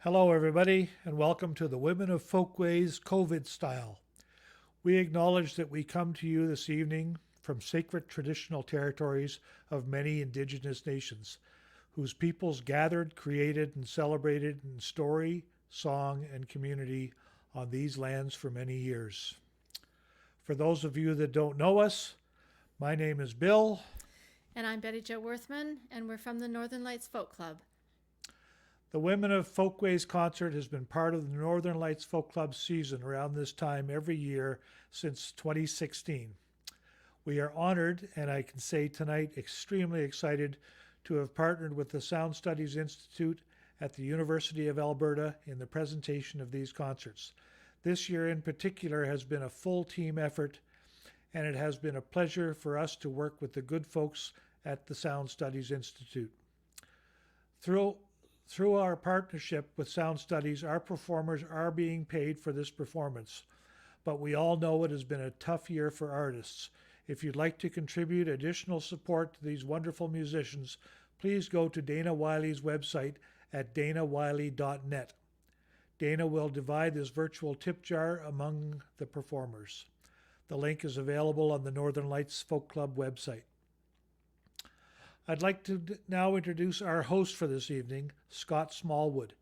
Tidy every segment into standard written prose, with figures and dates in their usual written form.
Hello, everybody, and welcome to the Women of Folkways COVID style. We acknowledge that we come to you this evening from sacred traditional territories of many Indigenous nations, whose peoples gathered, created, and celebrated in story, song, and community on these lands for many years. For those of you that don't know us, my name is Bill. And I'm Betty Jo Worthman, and we're from the Northern Lights Folk Club. The Women of Folkways concert has been part of the Northern Lights Folk Club season around this time every year since 2016. We are honored, and I can say tonight extremely excited, to have partnered with the Sound Studies Institute at the University of Alberta in the presentation of these concerts. This year in particular has been a full team effort, and it has been a pleasure for us to work with the good folks at the Sound Studies Institute. Through our partnership with Sound Studies, our performers are being paid for this performance, but we all know it has been a tough year for artists. If you'd like to contribute additional support to these wonderful musicians, please go to Dana Wylie's website at danawylie.net. Dana will divide this virtual tip jar among the performers. The link is available on the Northern Lights Folk Club website. I'd like to now introduce our host for this evening, Scott Smallwood.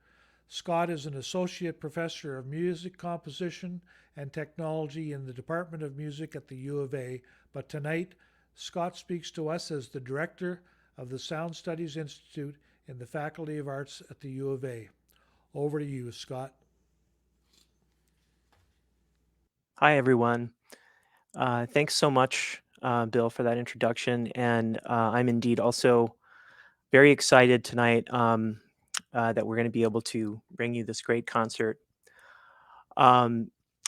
Scott is an associate professor of music composition and technology in the Department of Music at the U of A, but tonight Scott speaks to us as the director of the Sound Studies Institute in the Faculty of Arts at the U of A. Over to you, Scott. Hi, everyone. Thanks so much, Bill, for that introduction. And I'm indeed also very excited tonight that we're going to be able to bring you this great concert.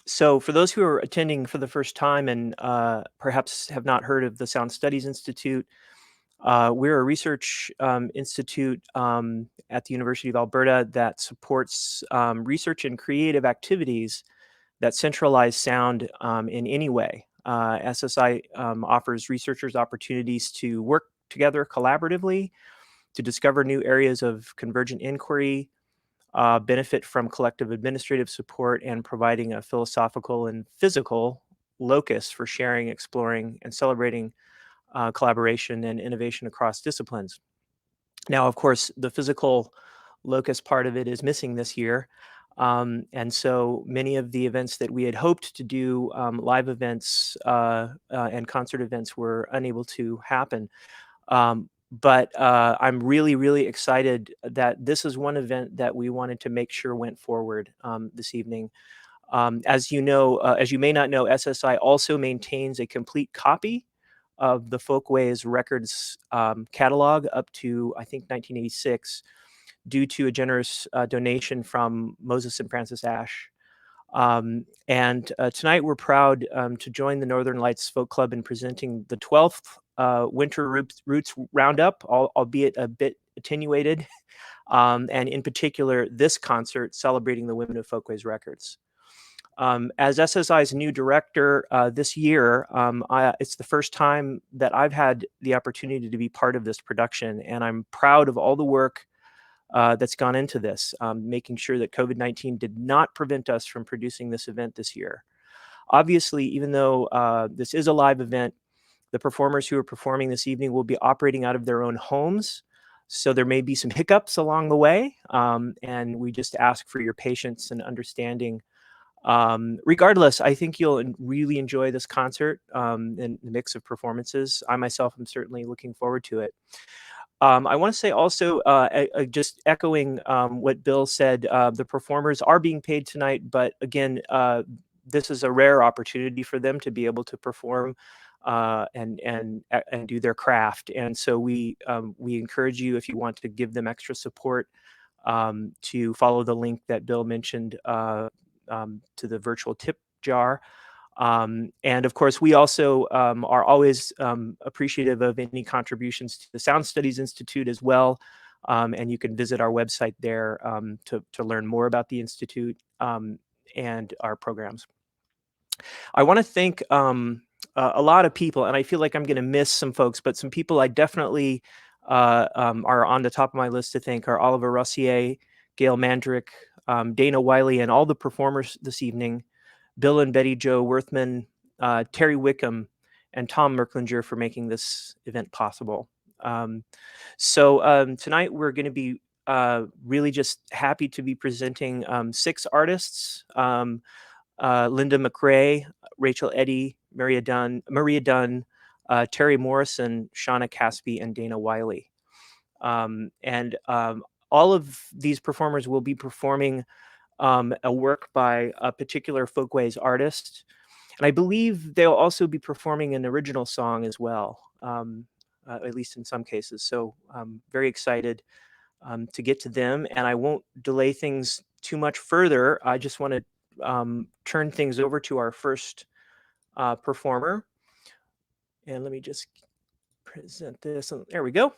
So for those who are attending for the first time and perhaps have not heard of the Sound Studies Institute, we're a research institute at the University of Alberta that supports research and creative activities that centralize sound in any way. SSI offers researchers opportunities to work together collaboratively, to discover new areas of convergent inquiry, benefit from collective administrative support, and providing a philosophical and physical locus for sharing, exploring, and celebrating collaboration and innovation across disciplines. Now, of course, the physical locus part of it is missing this year. And so many of the events that we had hoped to do, live events and concert events, were unable to happen. But I'm really, really excited that this is one event that we wanted to make sure went forward this evening. As you know, as you may not know, SSI also maintains a complete copy of the Folkways Records catalog up to, I think, 1986. Due to a generous donation from Moses and Frances Asch. And tonight we're proud to join the Northern Lights Folk Club in presenting the 12th Winter Roots Roundup, albeit a bit attenuated, and in particular this concert celebrating the Women of Folkways Records. As SSI's new director this year, it's the first time that I've had the opportunity to be part of this production, and I'm proud of all the work that's gone into this, making sure that COVID-19 did not prevent us from producing this event this year. Obviously, even though this is a live event, the performers who are performing this evening will be operating out of their own homes. So there may be some hiccups along the way, and we just ask for your patience and understanding. Regardless, I think you'll really enjoy this concert and the mix of performances. I myself am certainly looking forward to it. I want to say also, just echoing what Bill said, the performers are being paid tonight, but again, this is a rare opportunity for them to be able to perform and do their craft. And so we encourage you, if you want to give them extra support, to follow the link that Bill mentioned to the virtual tip jar. And of course, we also are always appreciative of any contributions to the Sound Studies Institute as well. And you can visit our website there to learn more about the Institute and our programs. I want to thank a lot of people, and I feel like I'm going to miss some folks, but some people I definitely are on the top of my list to thank are Oliver Rossier, Gail Mandrick, Dana Wylie, and all the performers this evening, Bill and Betty Jo Worthman, Terry Wickham, and Tom Merklinger for making this event possible. Tonight we're going to be really just happy to be presenting 6 artists, Linda McRae, Rachel Eddy, Maria Dunn, Terry Morrison, Shauna Caspi, and Dana Wylie. All of these performers will be performing a work by a particular Folkways artist. And I believe they'll also be performing an original song as well, at least in some cases. So I'm very excited to get to them, and I won't delay things too much further. I just want to turn things over to our first performer. And let me just present this. There we go.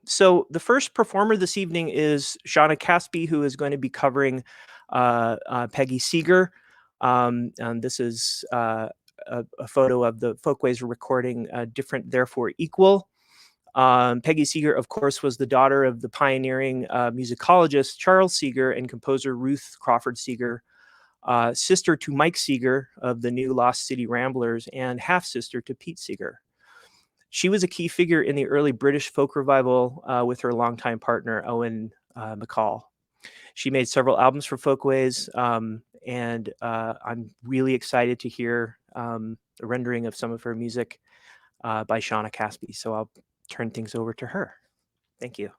So the first performer this evening is Shauna Caspi, who is going to be covering Peggy Seeger. And this is a photo of the Folkways recording Different Therefore Equal. Peggy Seeger, of course, was the daughter of the pioneering musicologist Charles Seeger and composer Ruth Crawford Seeger, sister to Mike Seeger of the new Lost City Ramblers, and half-sister to Pete Seeger. She was a key figure in the early British folk revival with her longtime partner, Owen McCall. She made several albums for Folkways, and I'm really excited to hear the rendering of some of her music by Shauna Caspi. So I'll turn things over to her. Thank you.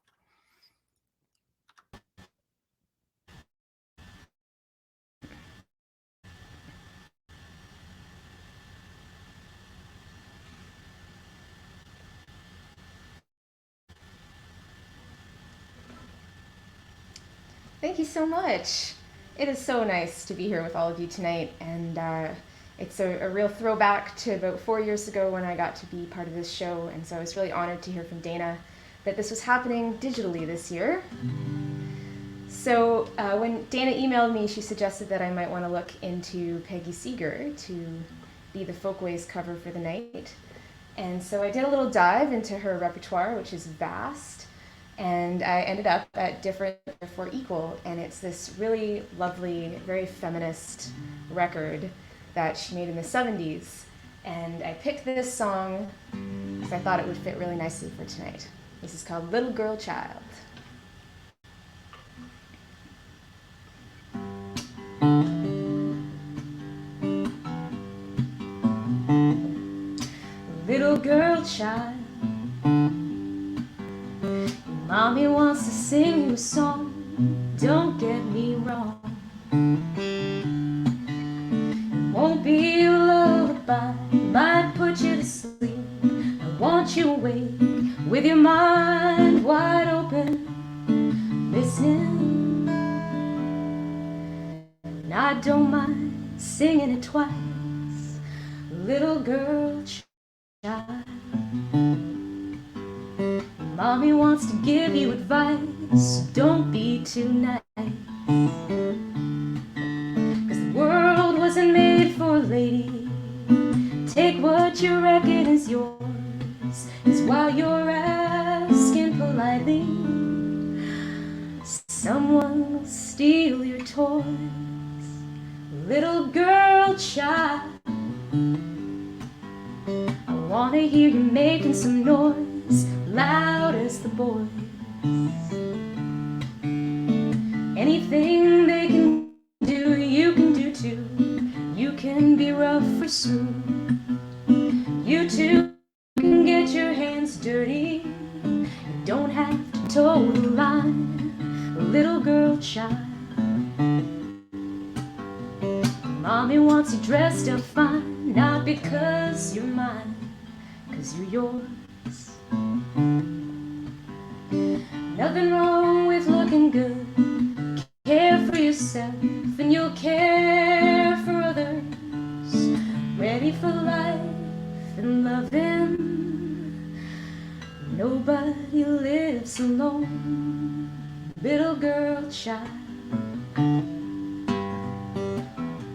Thank you so much. It is so nice to be here with all of you tonight, and it's a real throwback to about 4 years ago when I got to be part of this show, and so I was really honored to hear from Dana that this was happening digitally this year. So when Dana emailed me, she suggested that I might want to look into Peggy Seeger to be the Folkways cover for the night. And so I did a little dive into her repertoire, which is vast, and I ended up at Different Therefore Equal, and it's this really lovely, very feminist record that she made in the 70s. And I picked this song because I thought it would fit really nicely for tonight. This is called Little Girl Child. Little girl child, mommy wants to sing you a song, don't get me wrong. It won't be a lullaby, might put you to sleep. I want you awake with your mind wide open, listening. And I don't mind singing it twice. Little girl child, mommy wants to give you advice, so don't be too nice. 'Cause the world wasn't made for a lady. Take what you reckon is yours, 'cause while you're asking politely, someone will steal your toys. Little girl child, I wanna hear you making some noise, loud as the boys. Anything they can do, you can do too. You can be rough or smooth. You too can get your hands dirty. You don't have to toe the line. Little girl child, mommy wants you dressed up fine, not because you're mine, 'cause you're yours. Nothing wrong with looking good. Care for yourself and you'll care for others. Ready for life and loving. Nobody lives alone. Little girl child,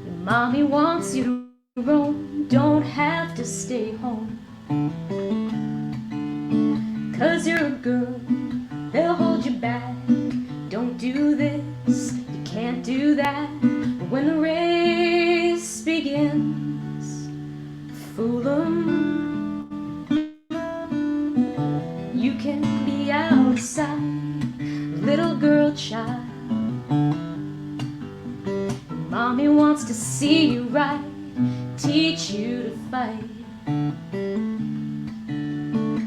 your mommy wants you to roam, don't have to stay home. 'Cause you're a girl, they'll hold you back. Don't do this, you can't do that. But when the race begins, fool 'em. You can be outside, little girl child. Mommy wants to see you right, teach you to fight.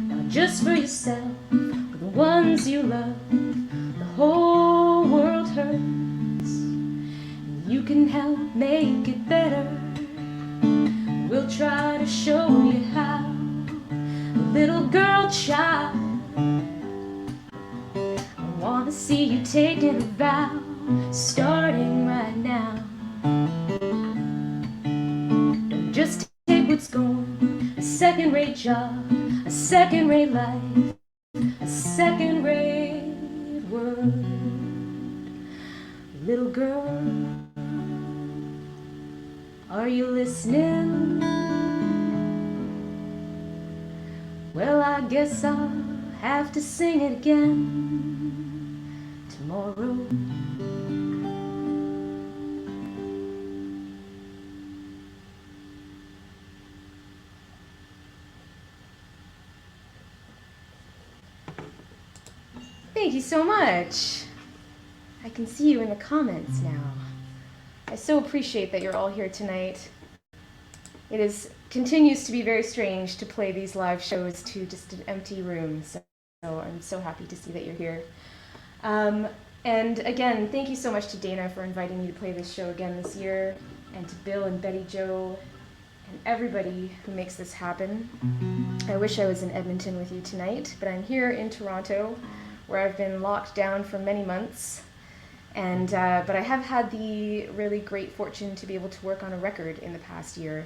Not just for yourself, but the ones you love. The whole world hurts. You can help make it better. We'll try to show you how. Little girl child, I want to see you taking a vow, starting right now. Don't just take what's going, a second-rate job, a second-rate life, a second-rate world. Little girl, are you listening? Well, I guess I'll have to sing it again tomorrow. Thank you so much. I can see you in the comments now. I so appreciate that you're all here tonight. It continues to be very strange to play these live shows to just an empty room, so I'm so happy to see that you're here. And again, thank you so much to Dana for inviting me to play this show again this year, and to Bill and Betty Jo and everybody who makes this happen. I wish I was in Edmonton with you tonight, but I'm here in Toronto, where I've been locked down for many months. And but I have had the really great fortune to be able to work on a record in the past year.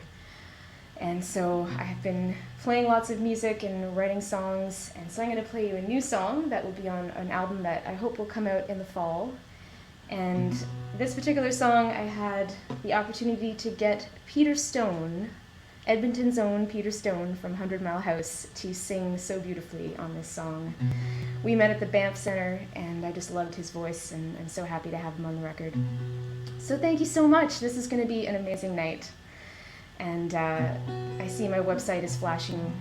And so I have been playing lots of music and writing songs, and so I'm going to play you a new song that will be on an album that I hope will come out in the fall. And this particular song, I had the opportunity to get Peter Stone, Edmonton's own Peter Stone from 100 Mile House, to sing so beautifully on this song. We met at the Banff Center, and I just loved his voice, and I'm so happy to have him on the record. So thank you so much. This is going to be an amazing night. And I see my website is flashing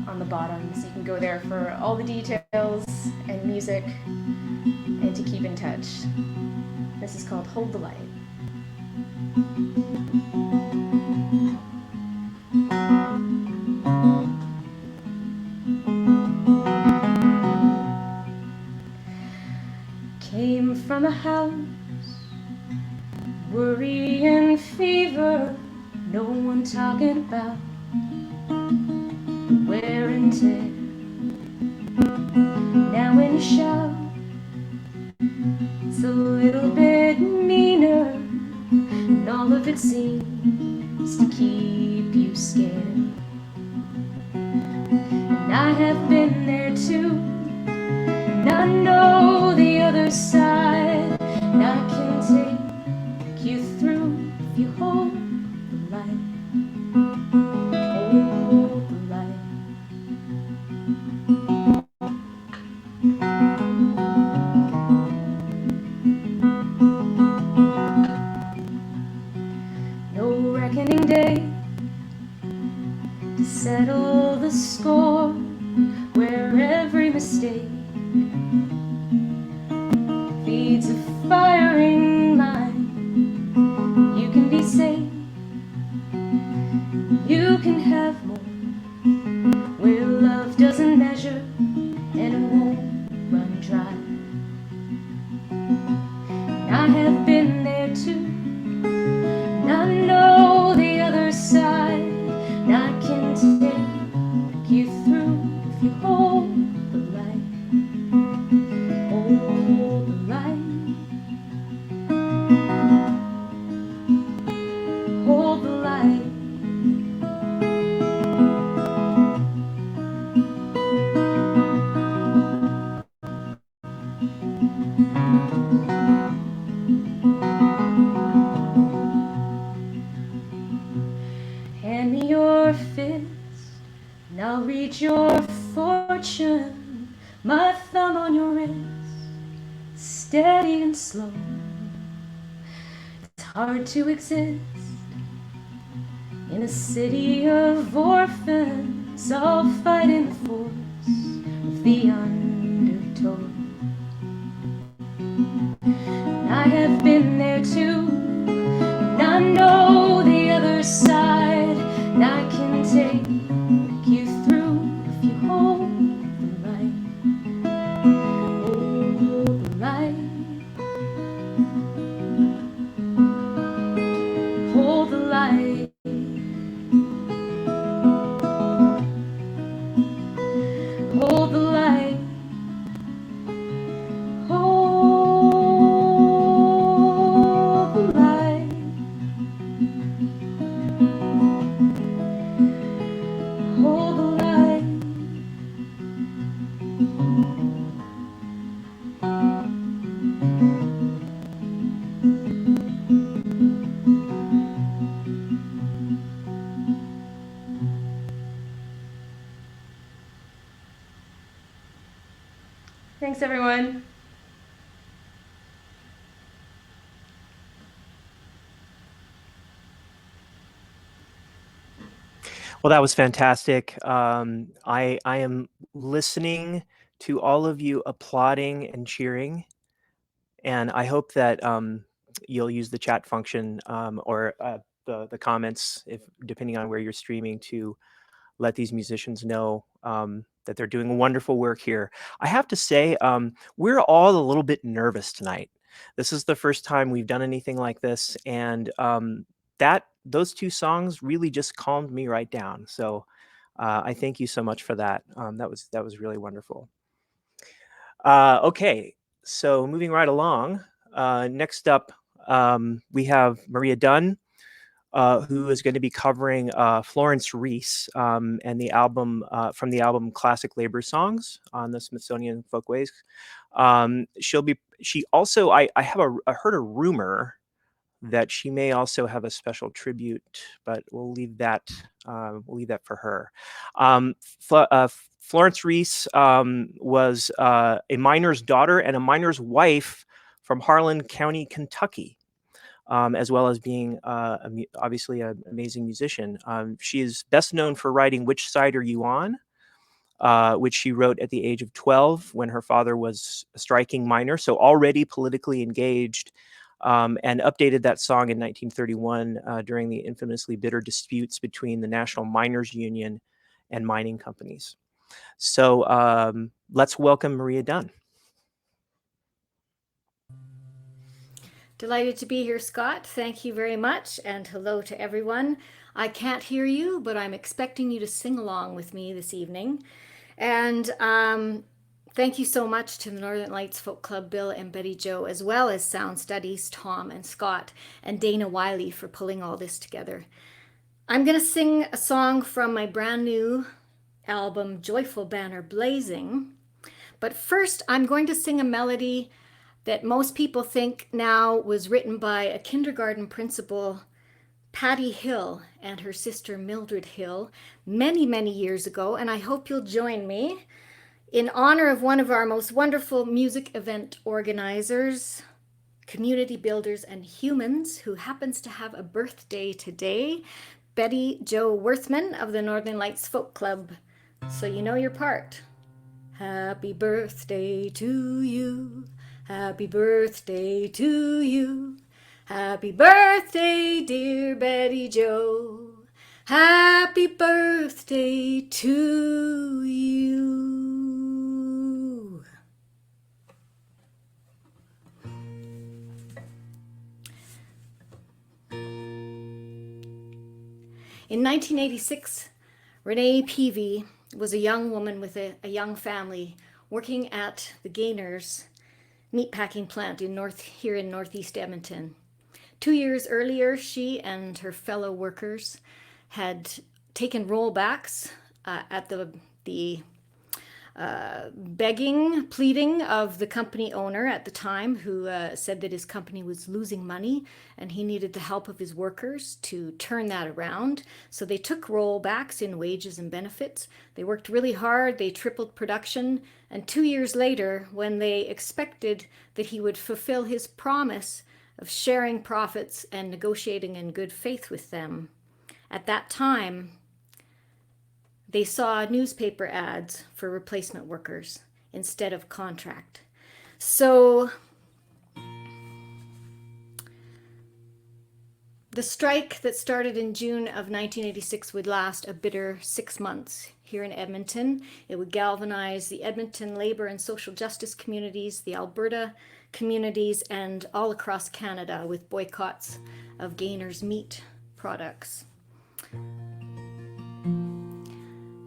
on the bottom, so you can go there for all the details and music and to keep in touch. This is called Hold the Light. Came from a house, worry and fever, no one talking about wear and tear. Now when you shout, it's a little bit meaner, and all of it seems to keep you scared. And I have been there too, and I know the other side, and I can take you through if you hold the light. Hold the light. No reckoning day to settle the score, where every mistake feeds a firing mind. You can be safe, you can have more, where love doesn't measure and it won't run dry. And I have been there too, and I know the other side, and I can take you through if you hold the light. Hold the light. Hold the light. Hand me your fist, and I'll read your fortune. My thumb on your wrist, steady and slow. It's hard to exist in a city of orphans, all fighting the force of the undertow. And I have been there too, and I know the other side, and I can take you through if you hold the light. Hold the light. Hold the light. Hold the light. Hold the light. Hold the light. Thanks, everyone. Well, that was fantastic. I am listening to all of you applauding and cheering, and I hope that you'll use the chat function or the comments, if depending on where you're streaming, to let these musicians know that they're doing wonderful work here. I have to say, we're all a little bit nervous tonight. This is the first time we've done anything like this, and those two songs really just calmed me right down. So I thank you so much for that. That was really wonderful. Okay, so moving right along. Next up, we have Maria Dunn, who is going to be covering Florence Reese and the album from the album Classic Labor Songs on the Smithsonian Folkways. She also, I heard a rumor that she may also have a special tribute, but we'll leave that for her. Florence Reese was a miner's daughter and a miner's wife from Harlan County, Kentucky. As well as being obviously an amazing musician. She is best known for writing Which Side Are You On?, which she wrote at the age of 12 when her father was a striking miner, so already politically engaged, and updated that song in 1931 during the infamously bitter disputes between the National Miners Union and mining companies. So let's welcome Maria Dunn. Delighted to be here, Scott. Thank you very much, and hello to everyone. I can't hear you, but I'm expecting you to sing along with me this evening. And thank you so much to the Northern Lights Folk Club, Bill and Betty Jo, as well as Sound Studies, Tom and Scott, and Dana Wylie for pulling all this together. I'm going to sing a song from my brand new album, Joyful Banner Blazing. But first, I'm going to sing a melody that most people think now was written by a kindergarten principal, Patty Hill, and her sister Mildred Hill many, many years ago. And I hope you'll join me in honor of one of our most wonderful music event organizers, community builders, and humans who happens to have a birthday today, Betty Jo Worthman of the Northern Lights Folk Club. So you know your part. Happy birthday to you. Happy birthday to you. Happy birthday, dear Betty Jo. Happy birthday to you. In 1986, Renee Peavy was a young woman with a young family working at the Gainers meatpacking plant here in Northeast Edmonton. 2 years earlier, she and her fellow workers had taken rollbacks at the pleading of the company owner at the time, who said that his company was losing money and he needed the help of his workers to turn that around. So they took rollbacks in wages and benefits. They worked really hard, they tripled production, and 2 years later, when they expected that he would fulfill his promise of sharing profits and negotiating in good faith with them, at that time, they saw newspaper ads for replacement workers instead of contract. So the strike that started in June of 1986 would last a bitter 6 months here in Edmonton. It would galvanize the Edmonton labor and social justice communities, the Alberta communities, and all across Canada with boycotts of Gainer's meat products.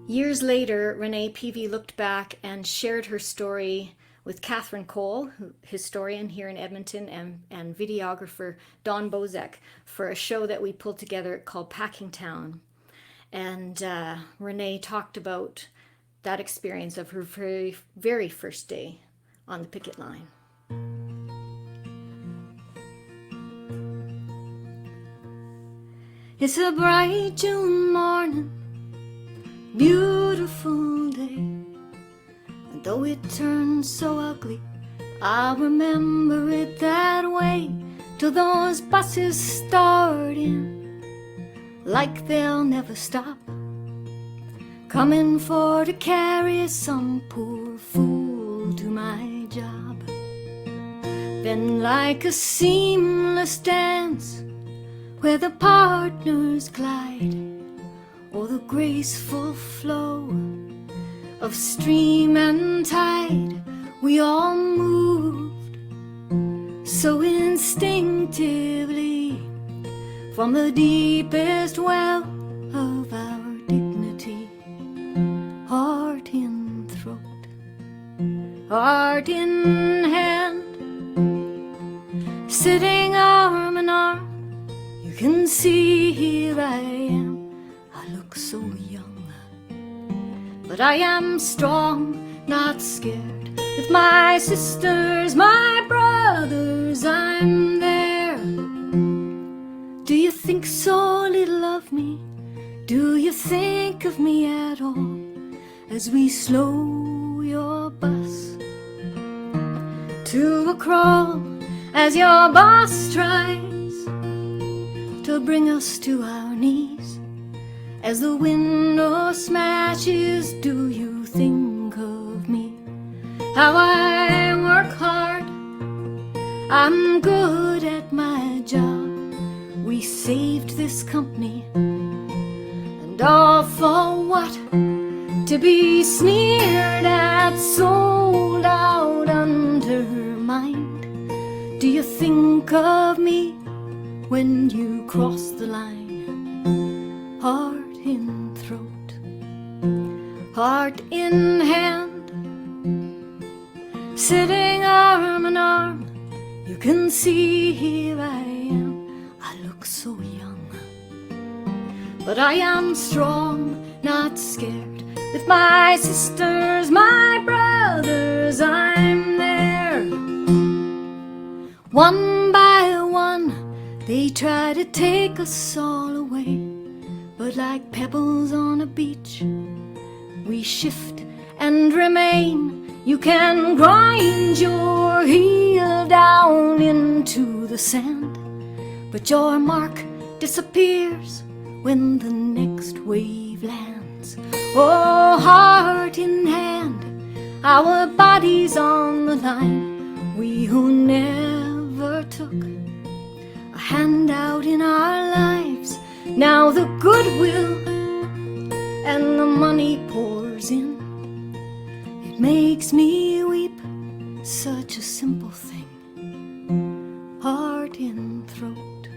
Years later, Renee Peavy looked back and shared her story with Catherine Cole, historian here in Edmonton, and videographer Don Bozek, for a show that we pulled together called Packing Town. And Renee talked about that experience of her very, very first day on the picket line. It's a bright June morning, beautiful day, and though it turned so ugly, I'll remember it that way till those buses start in, like they'll never stop, coming for to carry some poor fool to my job. Then like a seamless dance where the partners glide, or the graceful flow of stream and tide, we all moved so instinctively from the deepest well of our dignity. Heart in throat, heart in hand, sitting arm in arm. You can see here I am, I look so young, but I am strong, not scared. With my sisters, my brothers, I'm there. Do you think so little of me? Do you think of me at all as we slow your bus to a crawl, as your boss tries to bring us to our knees? As the window smashes, do you think of me? How I work hard, I'm good at my job. We saved this company, and all for what? To be sneered at, sold out, undermined. Do you think of me when you cross the line? Heart in throat, heart in hand, sitting arm in arm. You can see here I am, I look so young, but I am strong, not scared. With my sisters, my brothers, I'm there. One by one, they try to take us all away, but like pebbles on a beach, we shift and remain. You can grind your heel down into the sand, but your mark disappears when the next wave lands. Oh, heart in hand, our bodies on the line. We who never took a handout in our lives, now the goodwill and the money pours in. It makes me weep, such a simple thing. Heart in throat,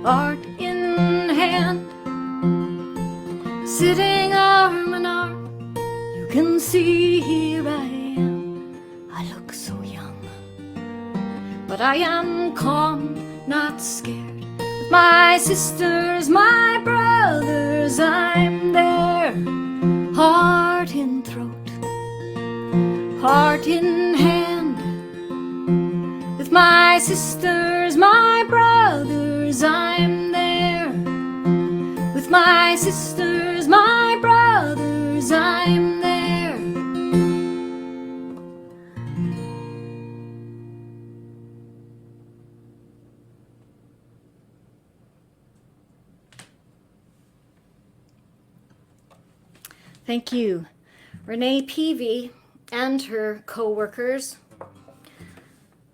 heart in hand, sitting arm in arm. You can see here I am, I look so young, but I am calm, not scared. With my sisters, my brothers, I'm there. Heart in throat, heart in hand. With my sisters, my brothers, I'm there. With my sisters, my brothers, I'm there. Thank you, Renee Peavy and her co-workers.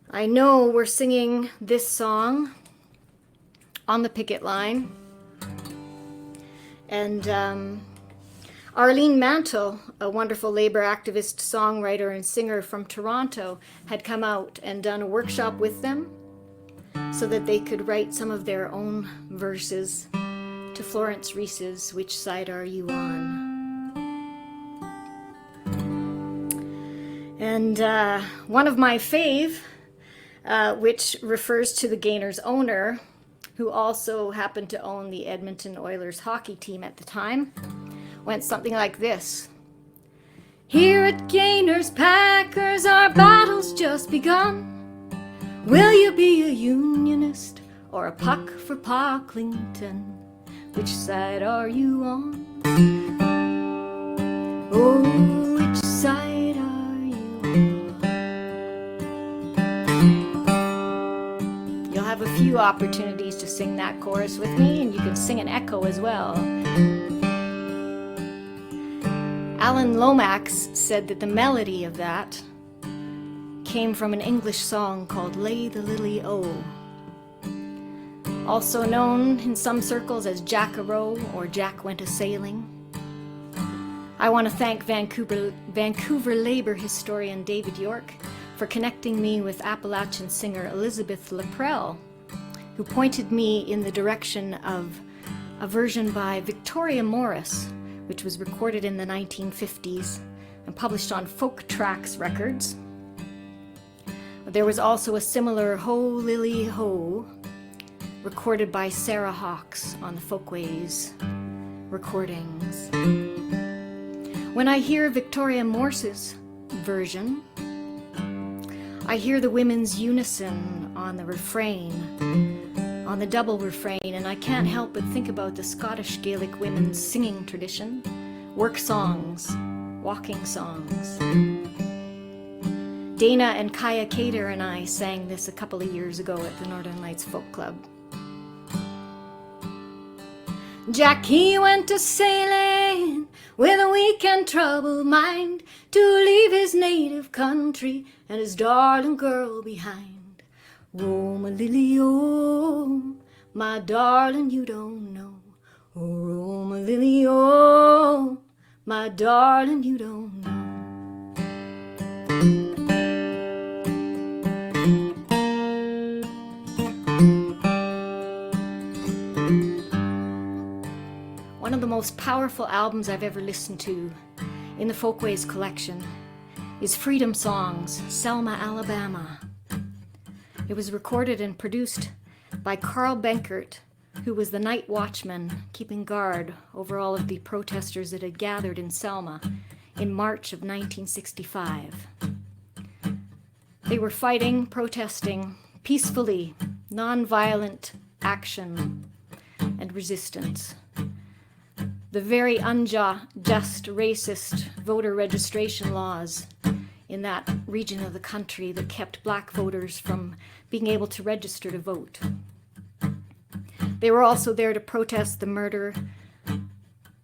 I know we're singing this song on the picket line. And Arlene Mantle, a wonderful labor activist, songwriter, and singer from Toronto, had come out and done a workshop with them so that they could write some of their own verses to Florence Reese's Which Side Are You On? And one of my fave, which refers to the Gainer's owner, who also happened to own the Edmonton Oilers hockey team at the time, went something like this. Here at Gainer's Packers, our battle's just begun. Will you be a unionist or a puck for Pocklington? Which side are you on? Oh, which side are you on? You'll have a few opportunities to sing that chorus with me, and you can sing an echo as well. Alan Lomax said that the melody of that came from an English song called Lay the Lily O, also known in some circles as Jack-a-Row or Jack Went a-Sailing. I want to thank Vancouver labor historian David York for connecting me with Appalachian singer Elizabeth Laprelle, who pointed me in the direction of a version by Victoria Morris, which was recorded in the 1950s and published on Folk Tracks Records. There was also a similar Ho Lily Ho recorded by Sarah Hawkes on the Folkways recordings. When I hear Victoria Morse's version, I hear the women's unison on the refrain, on the double refrain, and I can't help but think about the Scottish Gaelic women's singing tradition, work songs, walking songs. Dana and Kaya Cater and I sang this a couple of years ago at the Northern Lights Folk Club. Jack, he went a-sailing with a weak and troubled mind to leave his native country and his darling girl behind. Oh, my lily, oh, my darling, you don't know. Oh, my lily, oh, my darling, you don't know. One of the most powerful albums I've ever listened to in the Folkways collection is Freedom Songs, Selma, Alabama. It was recorded and produced by Carl Benkert, who was the night watchman keeping guard over all of the protesters that had gathered in Selma in March of 1965. They were fighting, protesting, peacefully, nonviolent action and resistance. The very unjust, racist voter registration laws in that region of the country that kept black voters from being able to register to vote. They were also there to protest the murder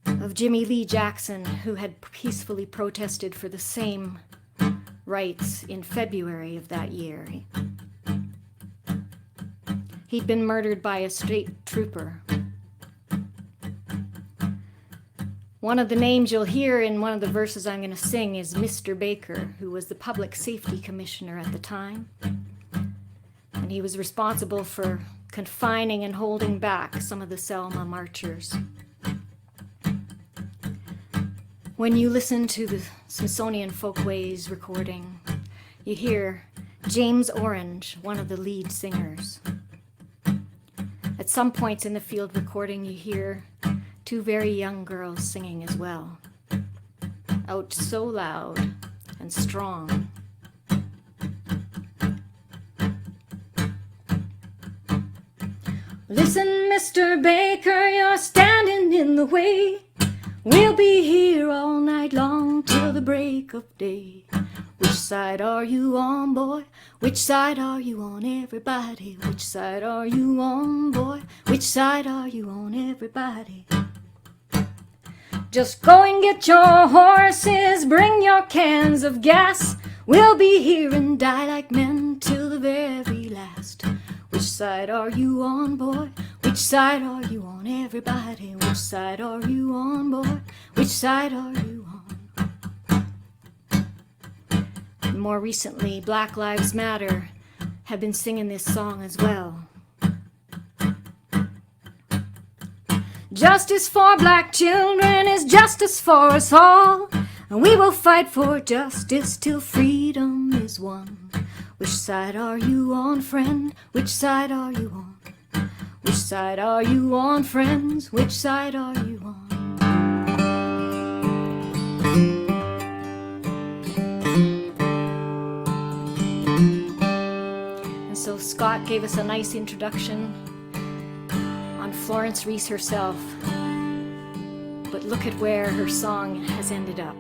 of Jimmy Lee Jackson, who had peacefully protested for the same rights in February of that year. He'd been murdered by a state trooper. One of the names you'll hear in one of the verses I'm going to sing is Mr. Baker, who was the Public Safety Commissioner at the time. And he was responsible for confining and holding back some of the Selma marchers. When you listen to the Smithsonian Folkways recording, you hear James Orange, one of the lead singers. At some points in the field recording, you hear two very young girls singing as well, out so loud and strong. Listen, Mr. Baker, you're standing in the way. We'll be here all night long till the break of day. Which side are you on, boy? Which side are you on, everybody? Which side are you on, boy? Which side are you on, everybody? Just go and get your horses, bring your cans of gas. We'll be here and die like men till the very last. Which side are you on, boy? Which side are you on, everybody? Which side are you on, boy? Which side are you on? And more recently, Black Lives Matter have been singing this song as well. Justice for black children is justice for us all, and we will fight for justice till freedom is won. Which side are you on, friend? Which side are you on? Which side are you on, friends? Which side are you on? And so Scott gave us a nice introduction on Florence Reese herself. But look at where her song has ended up.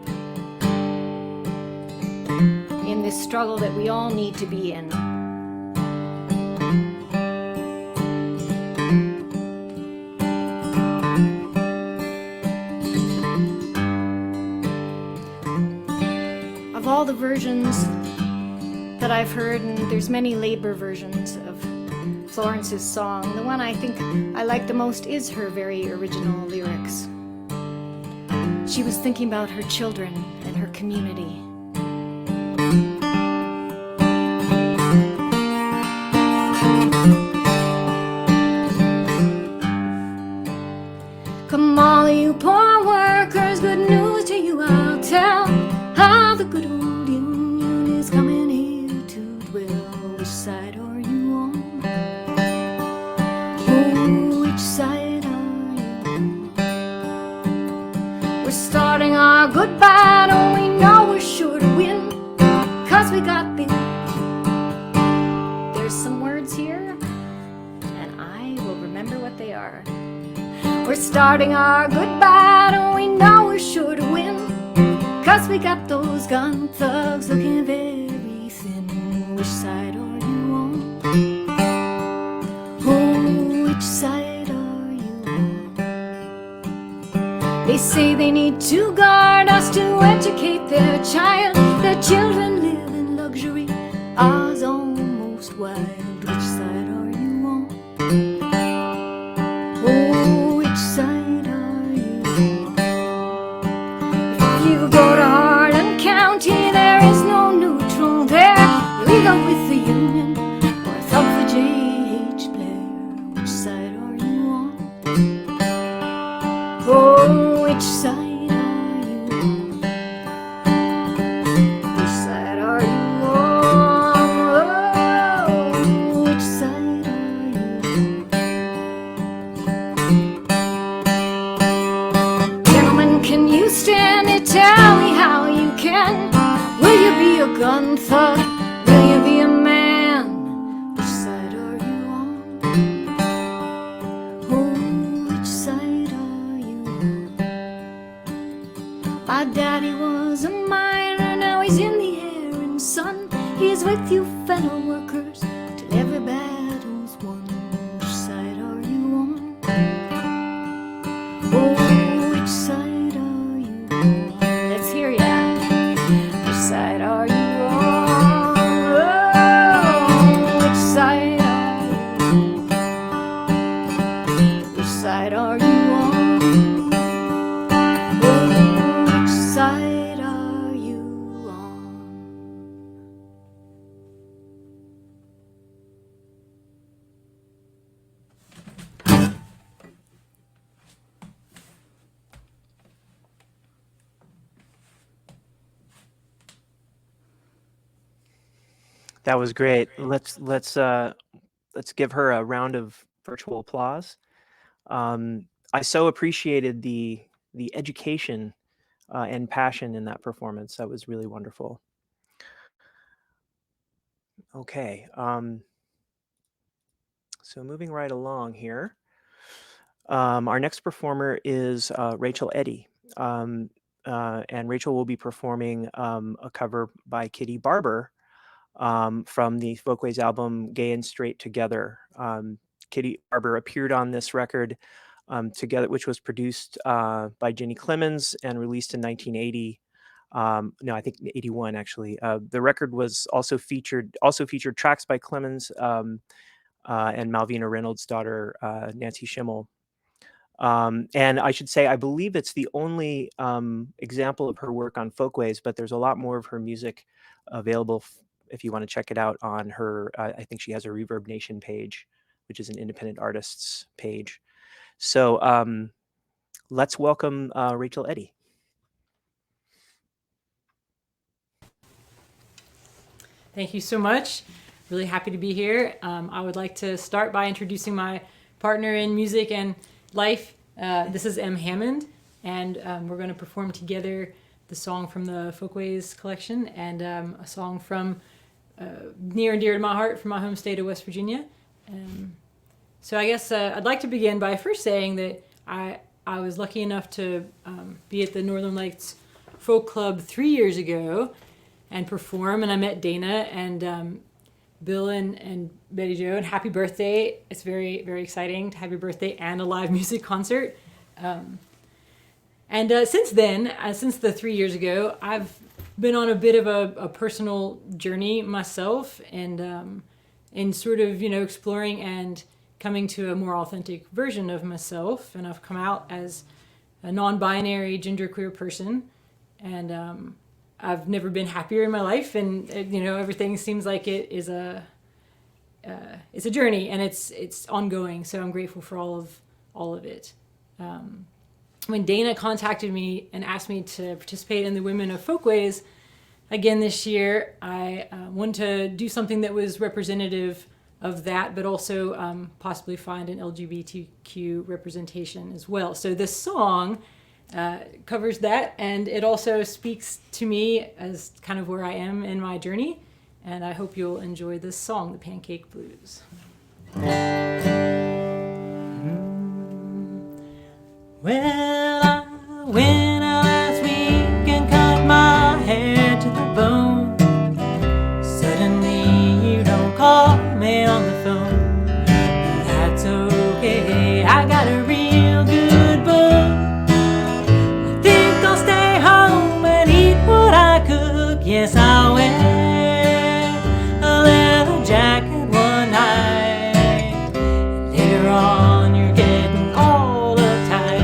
In this struggle that we all need to be in. Of all the versions that I've heard, and there's many labor versions of Florence's song, the one I think I like the most is her very original lyrics. She was thinking about her children and her community. Come all you poor workers, good news to you I'll tell, how the good old Union is coming here to dwell. Which side are you on? Oh, which side are you on? We're starting our good battle, we know we're sure to win, 'cause we got big. There's some words here, and I will remember what they are. We're starting our good battle, we know we're sure to win, 'cause we got those gun thugs looking very thin. Which side are you on? Oh, which side are you on? They say they need to guard us to educate their child. Their children live in luxury, ours almost wild. Which side are you on? Oh, which side are you on? If you go to Harlan County, there is no neutral there. You're either with the Union or a thug for J.H. Blair. Which side are you on? Oh, which side are you on? Which side are you on? Oh, which side are you on? Gentlemen, can you stand it? Tell me how you can. Will you be a gun thug? Will you be a man? Which side are you on? Oh, which side are you on? My daddy was a miner, now he's in the air and sun. He's with you fellow workers till every battle's won. Which side are you on? Oh, which side are you on? Let's hear ya. Which side are you on? Oh, which side are you on? Which side are you on? Oh, which side are you on? That was great. Let's give her a round of virtual applause. I so appreciated the education and passion in that performance. That was really wonderful. Okay. So moving right along here, our next performer is Rachel Eddy. And Rachel will be performing a cover by Kitty Barber from the Folkways album Gay and Straight Together. Kitty Barber appeared on this record together, which was produced by Jenny Clemens and released in 1980. No, I think 81 actually. The record was also featured tracks by Clemens and Malvina Reynolds' daughter, Nancy Schimmel. And I should say, I believe it's the only example of her work on Folkways, but there's a lot more of her music available if you want to check it out on her. I think she has a Reverb Nation page, which is an independent artists page. So let's welcome Rachel Eddy. Thank you so much. Really happy to be here. I would like to start by introducing my partner in music and life. This is M. Hammond, and we're going to perform together the song from the Folkways collection and a song from near and dear to my heart from my home state of West Virginia. So I guess I'd like to begin by first saying that I was lucky enough to be at the Northern Lights Folk Club 3 years ago and perform, and I met Dana and Bill and Betty Jo, and happy birthday. It's very, very exciting to have your birthday and a live music concert. And since then, since the 3 years ago, I've been on a bit of a personal journey myself, and in sort of, exploring and coming to a more authentic version of myself. And I've come out as a non-binary genderqueer person, and I've never been happier in my life, and everything seems like it is it's a journey, and it's ongoing. So I'm grateful for all of it. When Dana contacted me and asked me to participate in the Women of Folkways again this year, I wanted to do something that was representative of that, but also possibly find an LGBTQ representation as well. So this song covers that, and it also speaks to me as kind of where I am in my journey, and I hope you'll enjoy this song, The Pancake Blues. Well, I went out last week and cut my hair to the bone. Suddenly you don't call me on the phone. That's okay, I got a real good bug. I think I'll stay home and eat what I cook. Yes, I'll wear a leather jacket one night. Later on you're getting all uptight.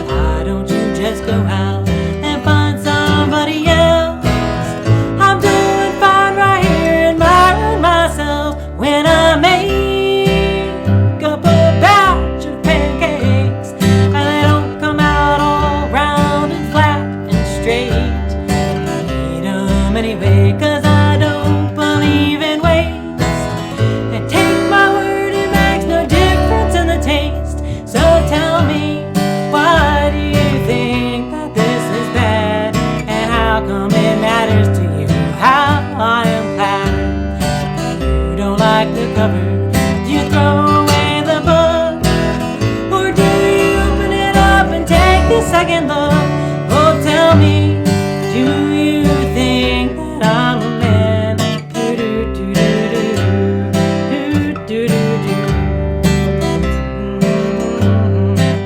Why don't you just go out and find somebody else? I'm doing fine right here, admiring myself when I make up a batch of pancakes, and they don't come out all round and flat and straight. I eat them anyway, 'cause I don't believe in waste. And take my word, it makes no difference in the taste. So tell me, why do you think that this is bad? And how come it matters to you how I am clad? You don't like the cover, you throw away the book, or do you open it up and take a second look? Oh, tell me, do you think that I'm a man? Do-do-do-do-do, do-do-do-do.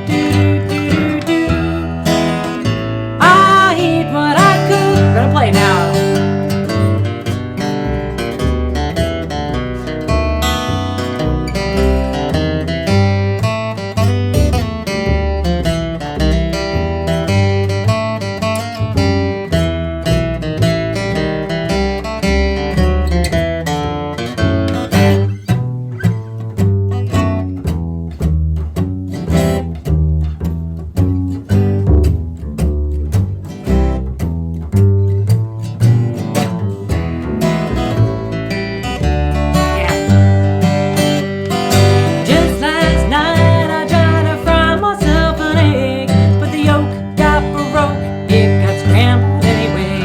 Do-do-do-do-do. I eat what I cook. We're gonna play now. Just last night I tried to fry myself an egg, but the yolk got broke, it got scrambled anyway.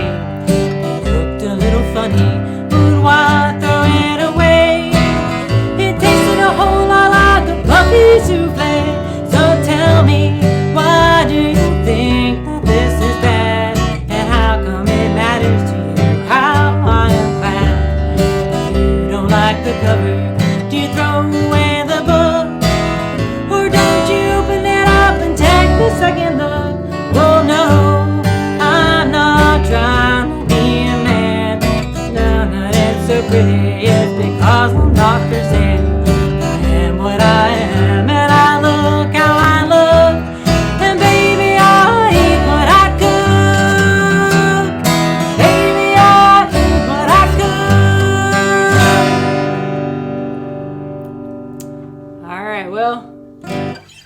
It looked a little funny, but why throw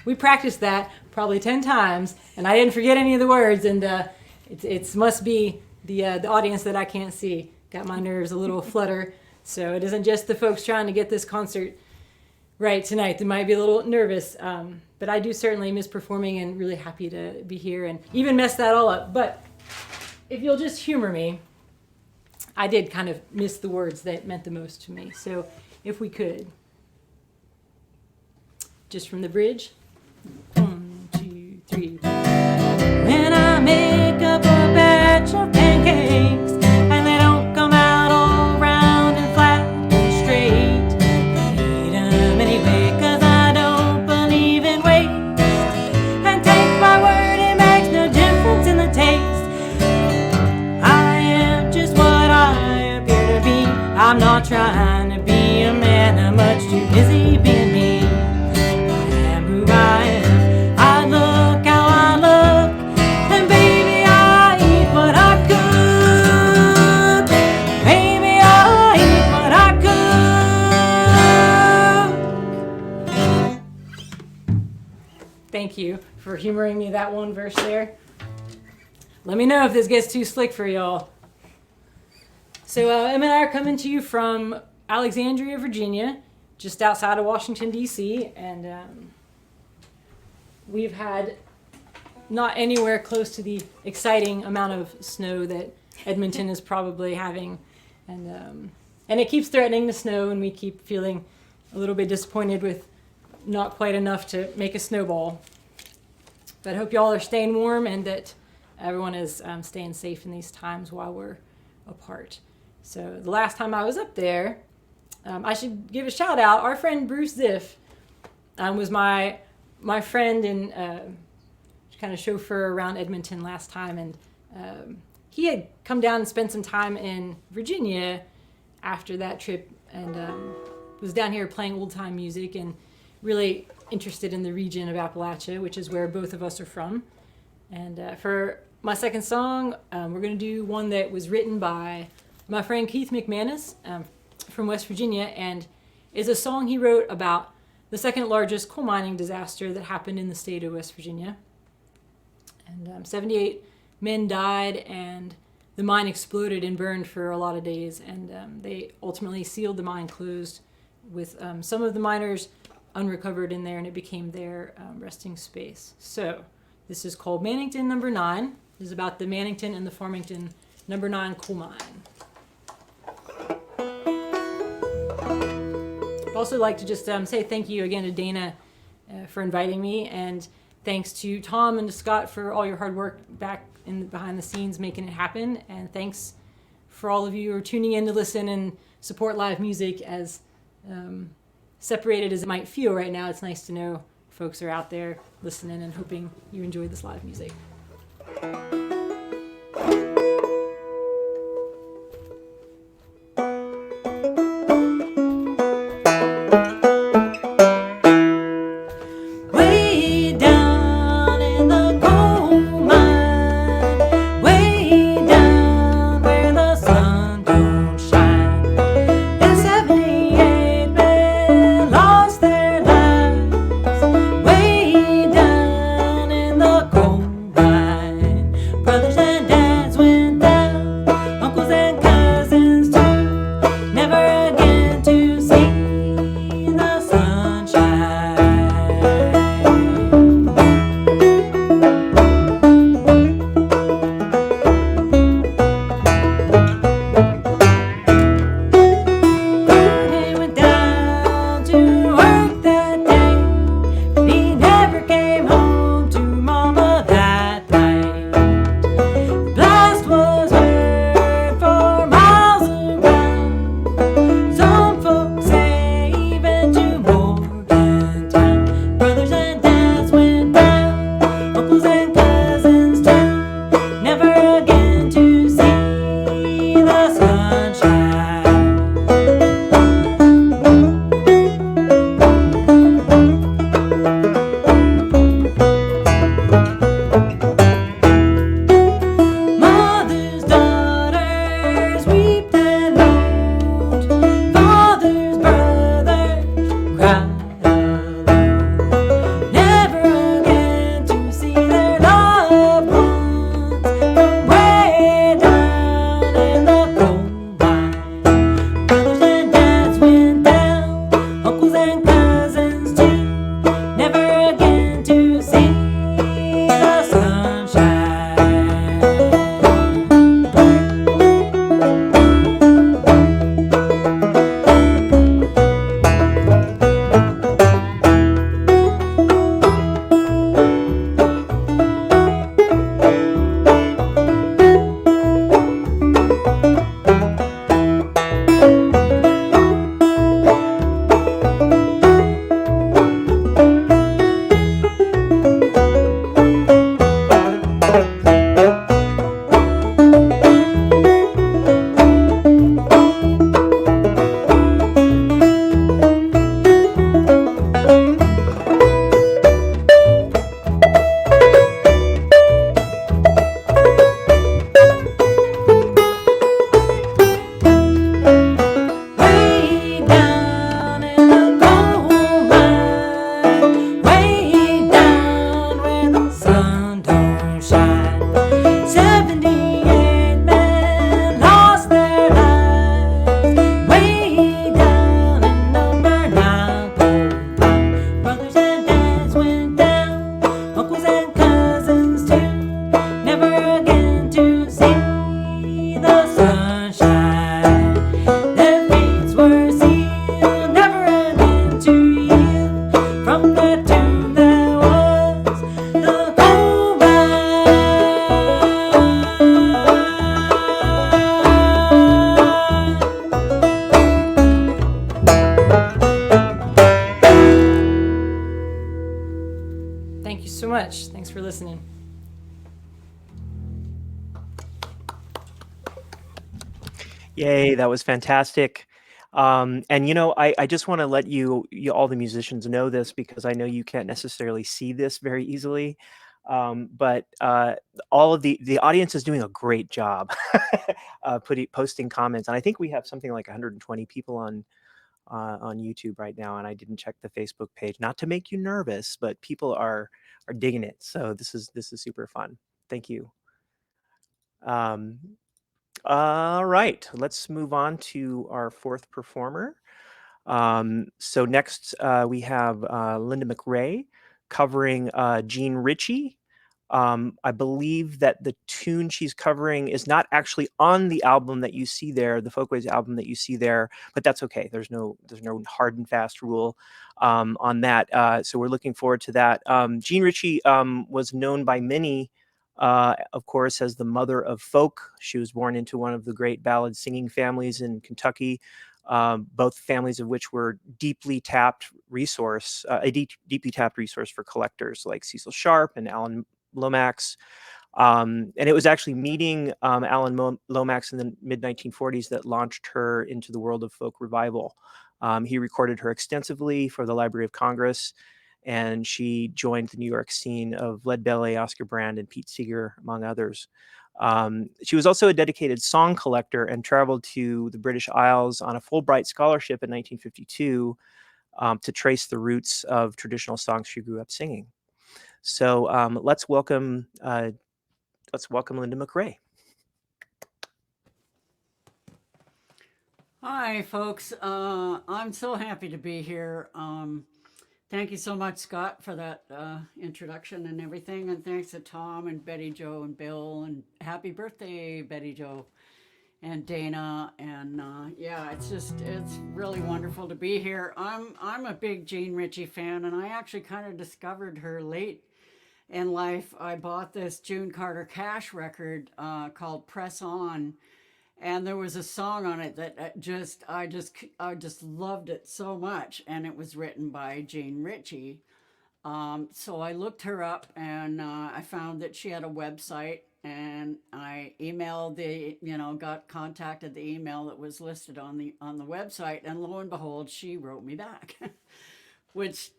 we practiced that probably 10 times, and I didn't forget any of the words, and it must be the audience that I can't see. Got my nerves a little flutter, so it isn't just the folks trying to get this concert right tonight. They might be a little nervous, but I do certainly miss performing and really happy to be here and even mess that all up. But if you'll just humor me, I did kind of miss the words that meant the most to me. So if we could, just from the bridge. 1, 2, 3. When I make up a batch of pancakes and they don't come out all round and flat and straight, I eat them anyway 'cause I don't believe in waste. And take my word, it makes no difference in the taste. I am just what I appear to be. I'm not trying to be a man, I'm much too busy being me. I am who I am, I look how I look, and baby I eat what I cook. Baby I eat what I cook. Thank you for humoring me that one verse there. Let me know if this gets too slick for y'all. So Em and I are coming to you from Alexandria, Virginia, just outside of Washington, D.C., and we've had not anywhere close to the exciting amount of snow that Edmonton is probably having, and it keeps threatening to snow, and we keep feeling a little bit disappointed with not quite enough to make a snowball. But I hope y'all are staying warm and that everyone is staying safe in these times while we're apart. So the last time I was up there, I should give a shout out. Our friend Bruce Ziff was my friend and kind of chauffeur around Edmonton last time, and he had come down and spent some time in Virginia after that trip, and was down here playing old time music and really interested in the region of Appalachia, which is where both of us are from. And for my second song, we're going to do one that was written by my friend Keith McManus from West Virginia, and is a song he wrote about the second largest coal mining disaster that happened in the state of West Virginia. And 78 men died, and the mine exploded and burned for a lot of days, and they ultimately sealed the mine closed with some of the miners unrecovered in there, and it became their resting space. So this is called Mannington Number 9. This is about the Mannington and the Farmington Number 9 coal mine. I'd also like to just say thank you again to Dana for inviting me, and thanks to Tom and to Scott for all your hard work back behind the scenes making it happen, and thanks for all of you who are tuning in to listen and support live music. As separated as it might feel right now, it's nice to know folks are out there listening and hoping you enjoy this live music. for listening. Yay, that was fantastic. And I just want to let all the musicians know this, because I know you can't necessarily see this very easily. But all of the audience is doing a great job posting comments. And I think we have something like 120 people on YouTube right now. And I didn't check the Facebook page, not to make you nervous, but people are digging it. So this is super fun. Thank you. All right, let's move on to our fourth performer. So next we have Linda McRae covering Jean Ritchie. I believe that the tune she's covering is not actually on the album that you see there, the Folkways album that you see there, but that's okay. There's no hard and fast rule on that. So we're looking forward to that. Jean Ritchie was known by many, of course, as the mother of folk. She was born into one of the great ballad singing families in Kentucky, both families of which were a deeply tapped resource for collectors like Cecil Sharp and Alan Lomax. And it was actually meeting Alan Lomax in the mid-1940s that launched her into the world of folk revival. He recorded her extensively for the Library of Congress, and she joined the New York scene of Led Belly, Oscar Brand, and Pete Seeger, among others. She was also a dedicated song collector and traveled to the British Isles on a Fulbright scholarship in 1952 to trace the roots of traditional songs she grew up singing. So let's welcome Linda McRae. Hi, folks. I'm so happy to be here. Thank you so much, Scott, for that introduction and everything. And thanks to Tom and Betty Jo and Bill. And happy birthday, Betty Jo and Dana. And yeah, it's really wonderful to be here. I'm a big Jean Ritchie fan, and I actually kind of discovered her late in life. I bought this June Carter Cash record called Press On. And there was a song on it that I just loved it so much, and it was written by Jean Ritchie. So I looked her up, and I found that she had a website, and I contacted the email that was listed on the website, and lo and behold, she wrote me back, which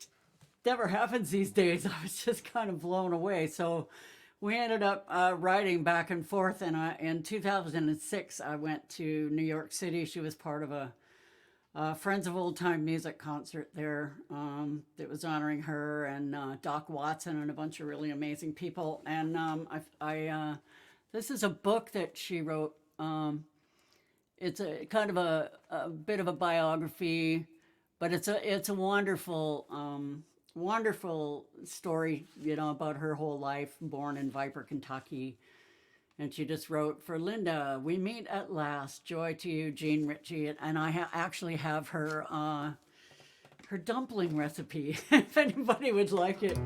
never happens these days. I was just kind of blown away. So we ended up writing back and forth, and in 2006, I went to New York City. She was part of a Friends of Old Time Music concert there that was honoring her, and Doc Watson and a bunch of really amazing people. And this is a book that she wrote. It's a kind of a bit of a biography, but it's a wonderful wonderful story, about her whole life, born in Viper, Kentucky. And she just wrote, "For Linda, we meet at last. Joy to you, Jean Ritchie." And I actually have her dumpling recipe, if anybody would like it.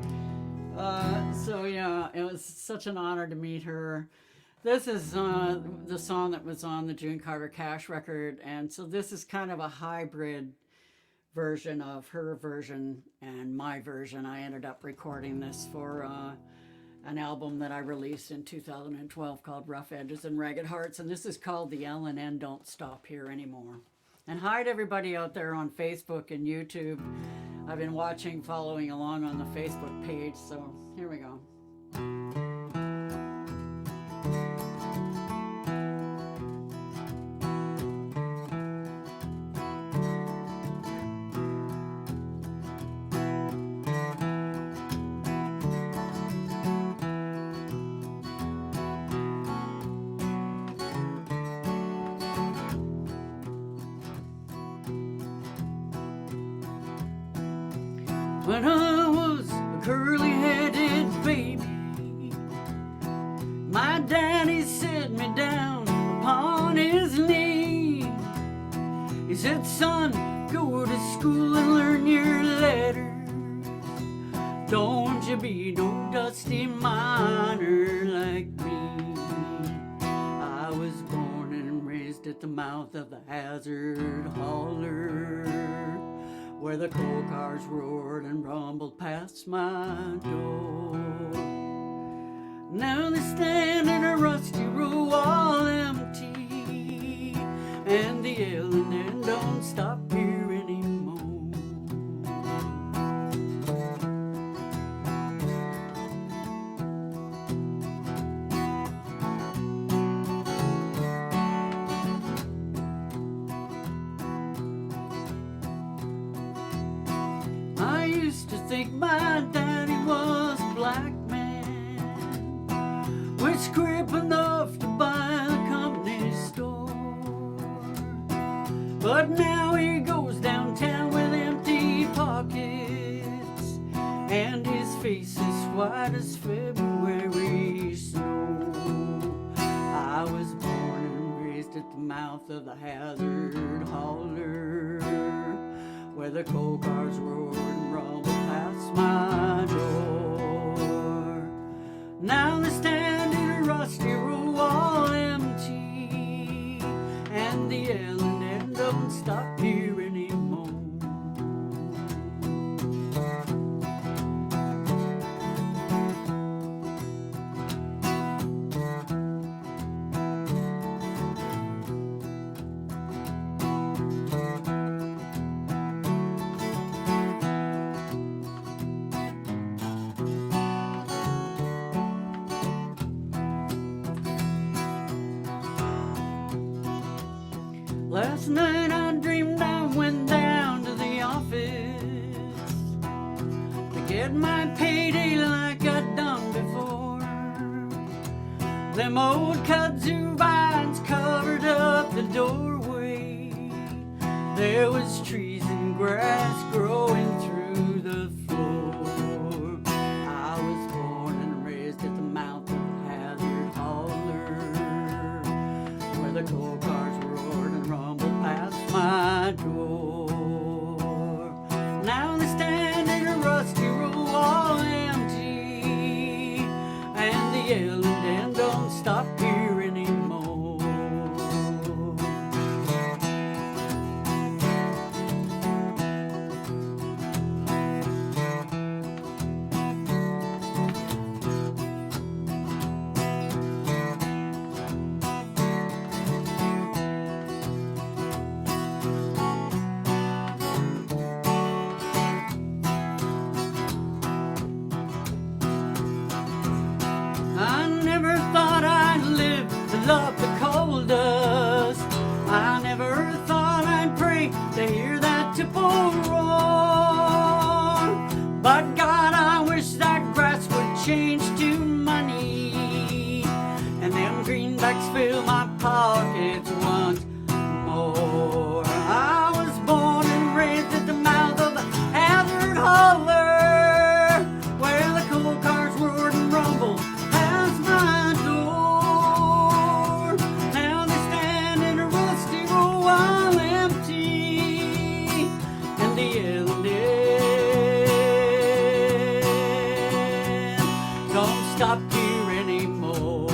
So yeah, it was such an honor to meet her. This is the song that was on the June Carter Cash record. And so this is kind of a hybrid version of her version and my version. I ended up recording this for an album that I released in 2012 called Rough Edges and Ragged Hearts, and this is called The L&N Don't Stop Here Anymore. And hi to everybody out there on Facebook and YouTube. I've been following along on the Facebook page, so here we go. When I was a curly-headed baby, my daddy set me down upon his knee. He said, "Son, go to school and learn your letters. Don't you be no dusty miner like me." I was born and raised at the mouth of the Hazard Holler, where the coal cars roared and rumbled past my door. Now they stand in a rusty row all empty, and the yelling and don't stop here anymore. I used to think my daddy was a black man, with grip enough to buy the company store. But now he goes downtown with empty pockets, and his face is white as February snow. I was born and raised at the mouth of the Hazard Holler, where the coal cars roared and rumbled past my door. Now they stand in a rusty row all empty, and the yelling and don't stop here anymore. Last night I dreamed I went down to the office to get my payday like I'd done before. Them old kudzu vines covered up the doorway. There was trees and grass growing through the floor. I was born and raised at the mouth of Hazard Holler, where the coal cars roared and rumbled past my door. Now they stand in a rusty row all empty, and the yelling and don't stop here anymore. I never thought I'd live to love the coal dust. I never thought I'd pray to hear that tipple roar. But God, I wish that grass would change to money, and them greenbacks fill my pockets once more. I was born and raised at the mouth of the Hazard Holler, where the coal cars roared and rumbled past my door. Now they stand in a rusty row all empty, and the yelling don't stop here anymore.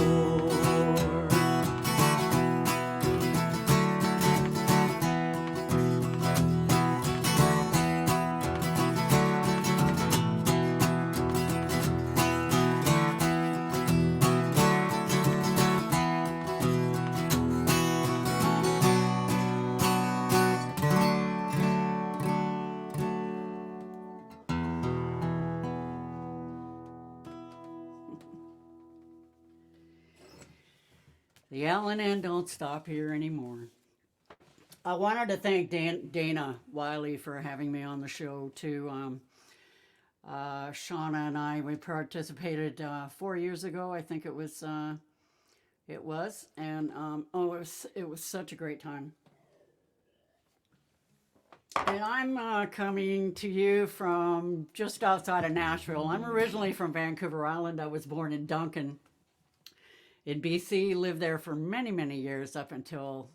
The yelling and don't stop here anymore. I wanted to thank Dana Wylie for having me on the show too. Shauna and I, we participated 4 years ago, I think it was, and it was such a great time. And I'm coming to you from just outside of Nashville. I'm originally from Vancouver Island. I was born in Duncan in BC, lived there for many, many years up until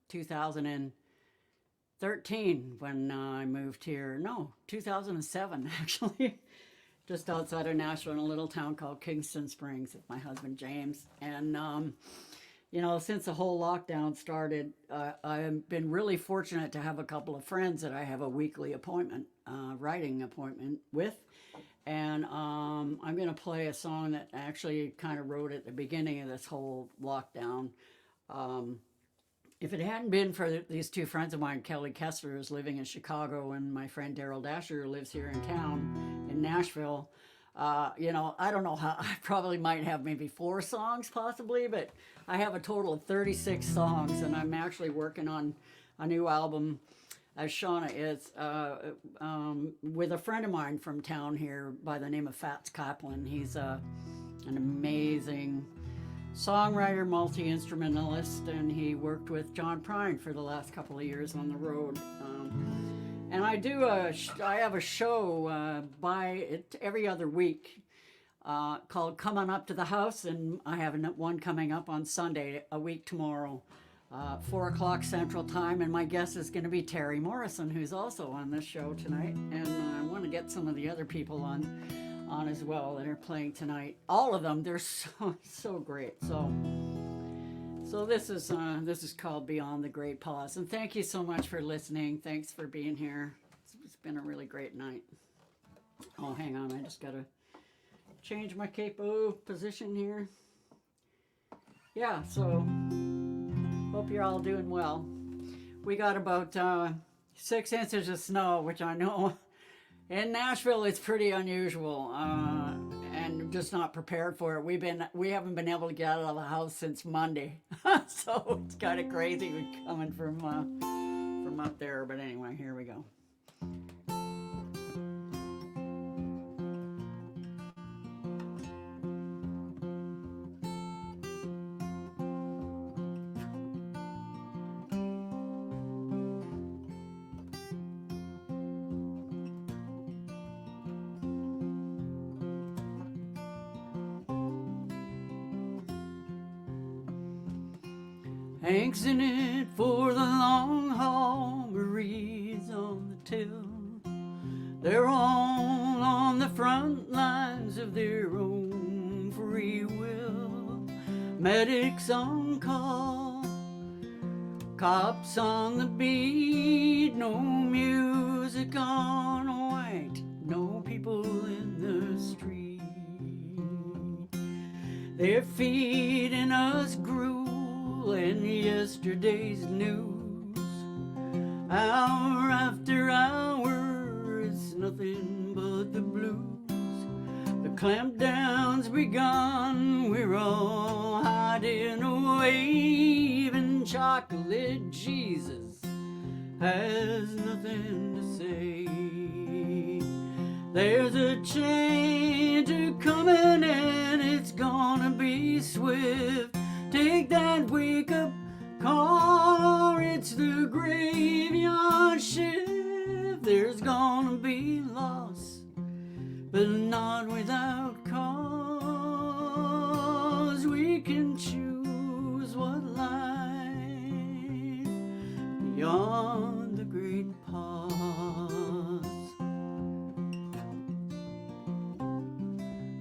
2013 when I moved here. No, 2007 actually, just outside of Nashville in a little town called Kingston Springs with my husband James. And you know, since the whole lockdown started, I've been really fortunate to have a couple of friends that I have a weekly appointment, writing appointment with. And I'm going to play a song that I actually kind of wrote at the beginning of this whole lockdown. If it hadn't been for these two friends of mine, Kelly Kessler, who's living in Chicago, and my friend Daryl Dasher, who lives here in town in Nashville, you know, I don't know how, I probably might have maybe 4 songs possibly, but I have a total of 36 songs, and I'm actually working on a new album, as Shauna is, with a friend of mine from town here by the name of Fats Kaplan. He's an amazing songwriter, multi-instrumentalist, and he worked with John Prine for the last couple of years on the road. And I have a show every other week called Come On Up to the House, and I have one coming up on Sunday, a week tomorrow, 4 o'clock Central Time, and my guest is going to be Terry Morrison, who's also on this show tonight, and I want to get some of the other people on as well that are playing tonight. All of them, they're so great. So this is called Beyond the Great Pause, and thank you so much for listening. Thanks for being here. It's been a really great night. Oh, hang on, I just gotta change my capo position here. Yeah, so hope you're all doing well. We got about 6 inches of snow, which I know in Nashville it's pretty unusual, and just not prepared for it. We haven't been able to get out of the house since Monday, so it's kind of crazy coming from up there. But anyway, here we go. Hank's in it for the long haul, Marie's on the till. They're all on the front lines of their own free will. Medics on call, cops on the beat, no music on white, no people in the street. They're feeding us gruel and yesterday's news. Hour after hour, it's nothing but the blues. The clampdown's begun, we're all hiding away. Even chocolate Jesus has nothing to say. There's a change a-coming and it's gonna be swift. Take that wake-up call, or it's the graveyard shift. There's gonna be loss, but not without cause. We can choose what lies beyond the great pause.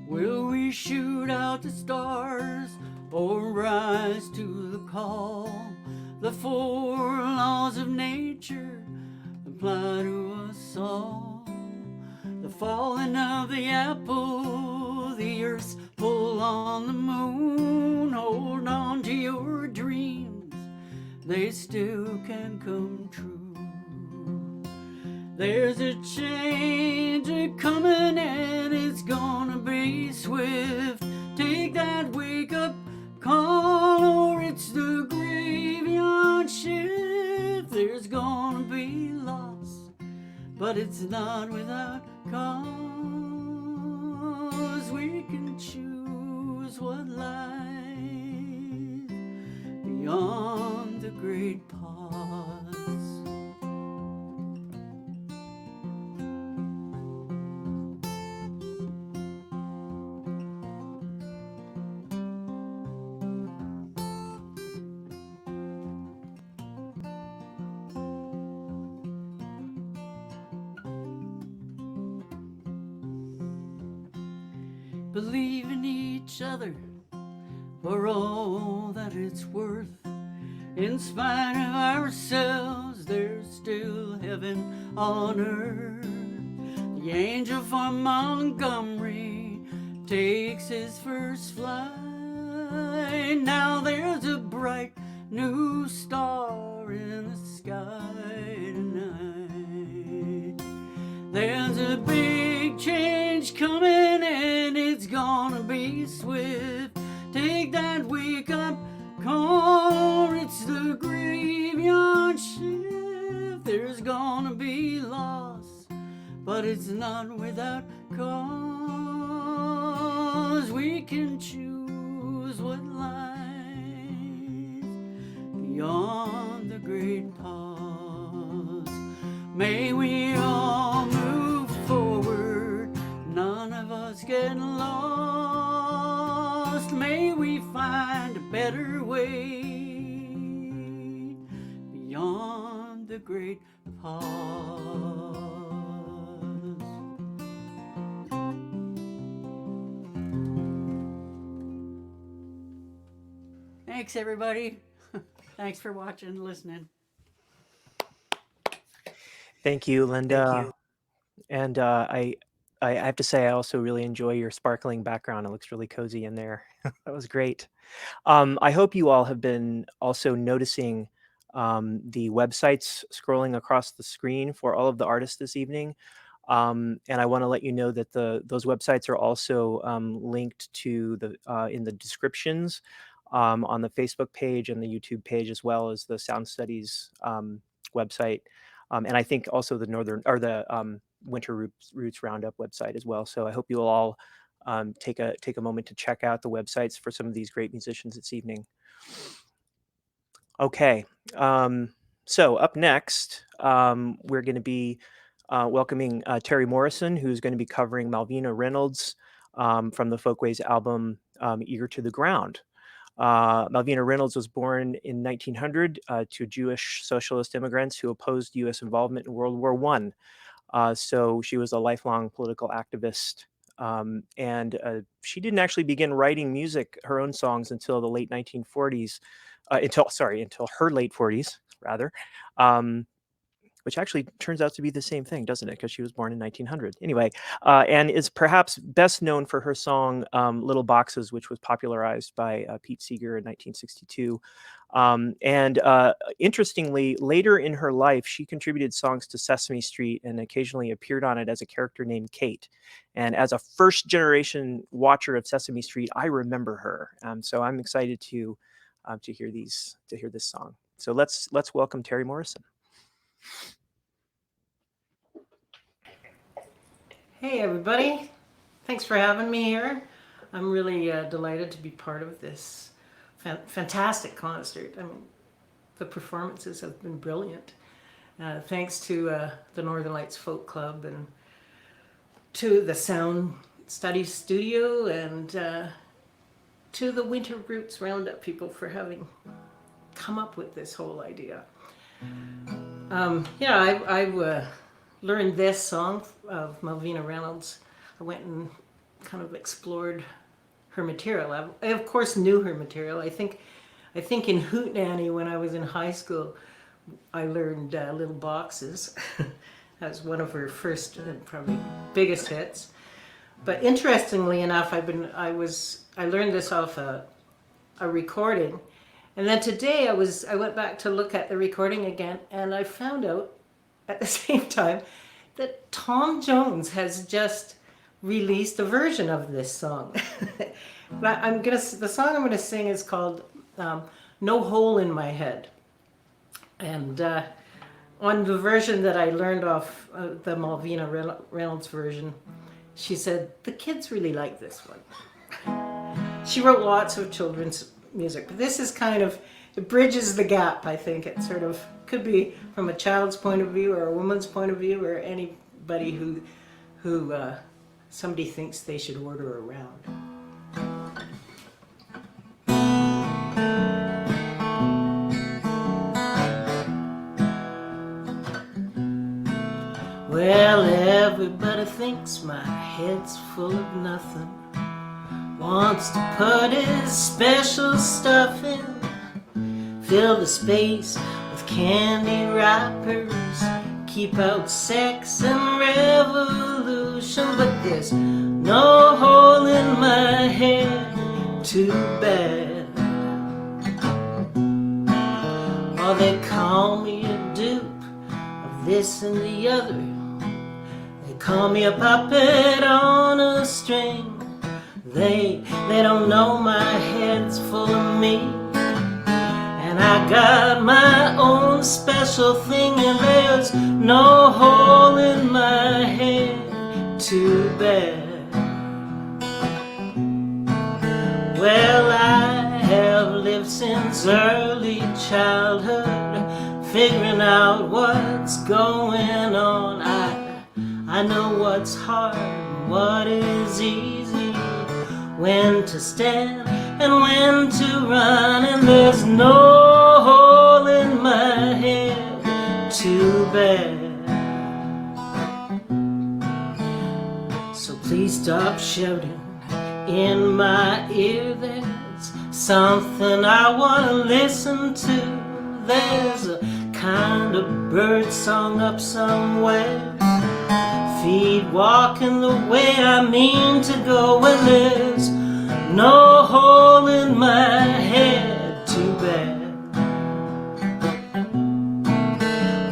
Will we shoot out the stars or rise to the call? The 4 laws of nature apply to us all. The falling of the apple, the earth's pull on the moon. Hold on to your dreams, they still can come true. There's a change a-coming and it's gonna be swift. Take that wake-up call, or it's the graveyard shift. There's gonna be loss, but it's not without cause. We can choose what lies beyond the great pause. Believe in each other for all that it's worth. In spite of ourselves, there's still heaven on earth. The The angel from Montgomery takes his first flight. Now there's a bright new star in the sky tonight. There's a big change coming and it's gonna be swift. Take that wake up call, it's the graveyard shift. There's gonna be loss, but it's not without cause. We can choose what lies beyond the great pause. May we all move forward, none of us get lost. May we find a better way beyond the great pause. Thanks, everybody. Thanks for watching and listening. Thank you, Linda. And I have to say, I also really enjoy your sparkling background. It looks really cozy in there. That was great. I hope you all have been also noticing the websites scrolling across the screen for all of the artists this evening. And I want to let you know that those websites are also linked to in the descriptions on the Facebook page and the YouTube page, as well as the Sound Studies website. And I think also the Winter Roots Roundup website as well. So I hope you'll all take a moment to check out the websites for some of these great musicians this evening. Okay, so up next, we're going to be welcoming Terry Morrison, who's going to be covering Malvina Reynolds from the Folkways album Ear to the Ground. Malvina Reynolds was born in 1900 to Jewish socialist immigrants who opposed U.S. involvement in World War I. So she was a lifelong political activist. And she didn't actually begin writing music, her own songs, until the late 1940s, until her late 40s, rather, which actually turns out to be the same thing, doesn't it? Because she was born in 1900. Anyway, and is perhaps best known for her song Little Boxes, which was popularized by Pete Seeger in 1962. And interestingly, later in her life, she contributed songs to Sesame Street and occasionally appeared on it as a character named Kate. And as a first-generation watcher of Sesame Street, I remember her. So I'm excited to hear this song. So let's welcome Terry Morrison. Hey everybody, thanks for having me here. I'm really delighted to be part of this fantastic concert. I mean, the performances have been brilliant. Thanks to the Northern Lights Folk Club and to the Sound Studies Studio and to the Winter Roots Roundup people for having come up with this whole idea. I learned this song of Malvina Reynolds. I went and kind of explored her material. I of course knew her material. I think in Hootenanny when I was in high school, I learned Little Boxes. That was one of her first and probably biggest hits. But interestingly enough, I learned this off a recording. And then today I went back to look at the recording again, and I found out at the same time that Tom Jones has just released a version of this song. The song I'm gonna sing is called No Hole in My Head. And on the version that I learned off the Malvina Reynolds version, she said, the kids really like this one. She wrote lots of children's music, but this is it bridges the gap, I think. It sort of could be from a child's point of view or a woman's point of view or anybody who somebody thinks they should order around. Well, everybody thinks my head's full of nothing. Wants to put his special stuff in, fill the space with candy wrappers, keep out sex and revolution, but there's no hole in my head, too bad. Oh, they call me a dupe of this and the other. They call me a puppet on a string. They don't know my head's full of me, and I got my own special thing, and there's no hole in my head, too bad. Well, I have lived since early childhood, figuring out what's going on. I know what's hard and what is easy, when to stand and when to run, and there's no hole in my head, too bad. So please stop shouting in my ear. There's something I want to listen to. There's a kind of bird song up somewhere, feet walking the way I mean to go, and there's no hole in my head, too bad.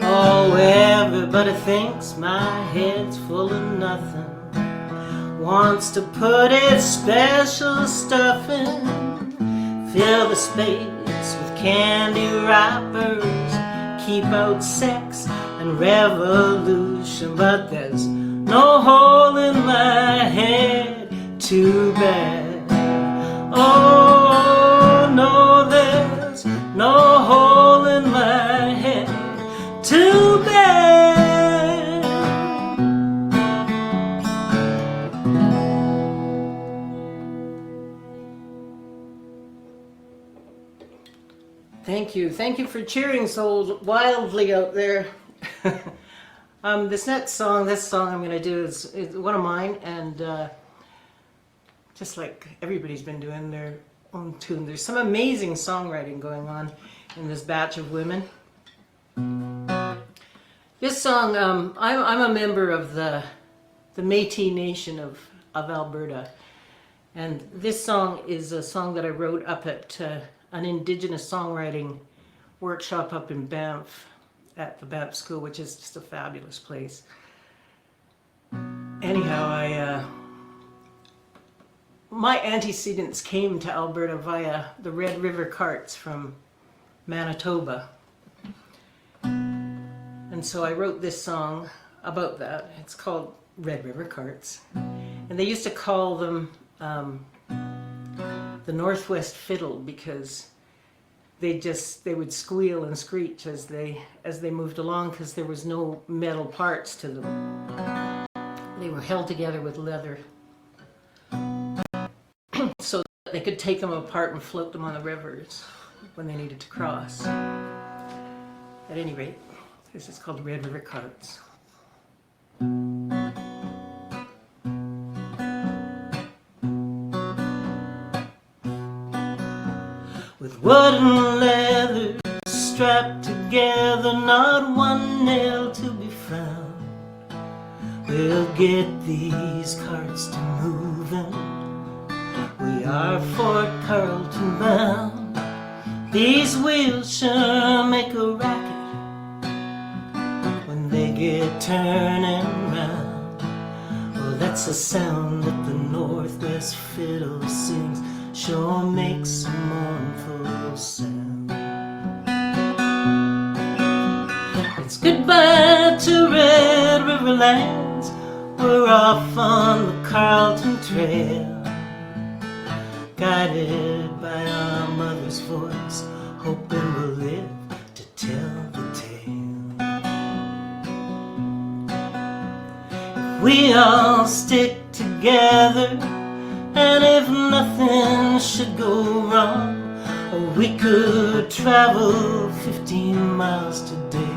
Oh, everybody thinks my head's full of nothing, wants to put its special stuff in, fill the space with candy wrappers, keep out sex and revolution, but there's no hole in my head, too bad. Oh, no, there's no hole in my head, too bad. Thank you for cheering so wildly out there. This song I'm going to do is one of mine, and just like everybody's been doing their own tune, there's some amazing songwriting going on in this batch of women. This song, I'm a member of the Métis Nation of Alberta, and this song is a song that I wrote up at an Indigenous songwriting workshop up in Banff, at the Banff School, which is just a fabulous place. Anyhow, my antecedents came to Alberta via the Red River carts from Manitoba. And so I wrote this song about that. It's called Red River Carts. And they used to call them the Northwest Fiddle, because they would squeal and screech as they moved along, because there was no metal parts to them. They were held together with leather, so that they could take them apart and float them on the rivers when they needed to cross. At any rate, this is called Red River Carts. With wood and leather strapped together, not one nail to be found, we'll get these carts to moving. We are Fort Carlton bound. These wheels sure make a racket when they get turning round. Well, that's a sound that the Northwest Fiddle sings, sure makes a mournful sound. It's goodbye to Red River lands, we're off on the Carlton Trail, guided by our mother's voice, hoping we'll live to tell the tale. If we all stick together, and if nothing should go wrong, we could travel 15 miles today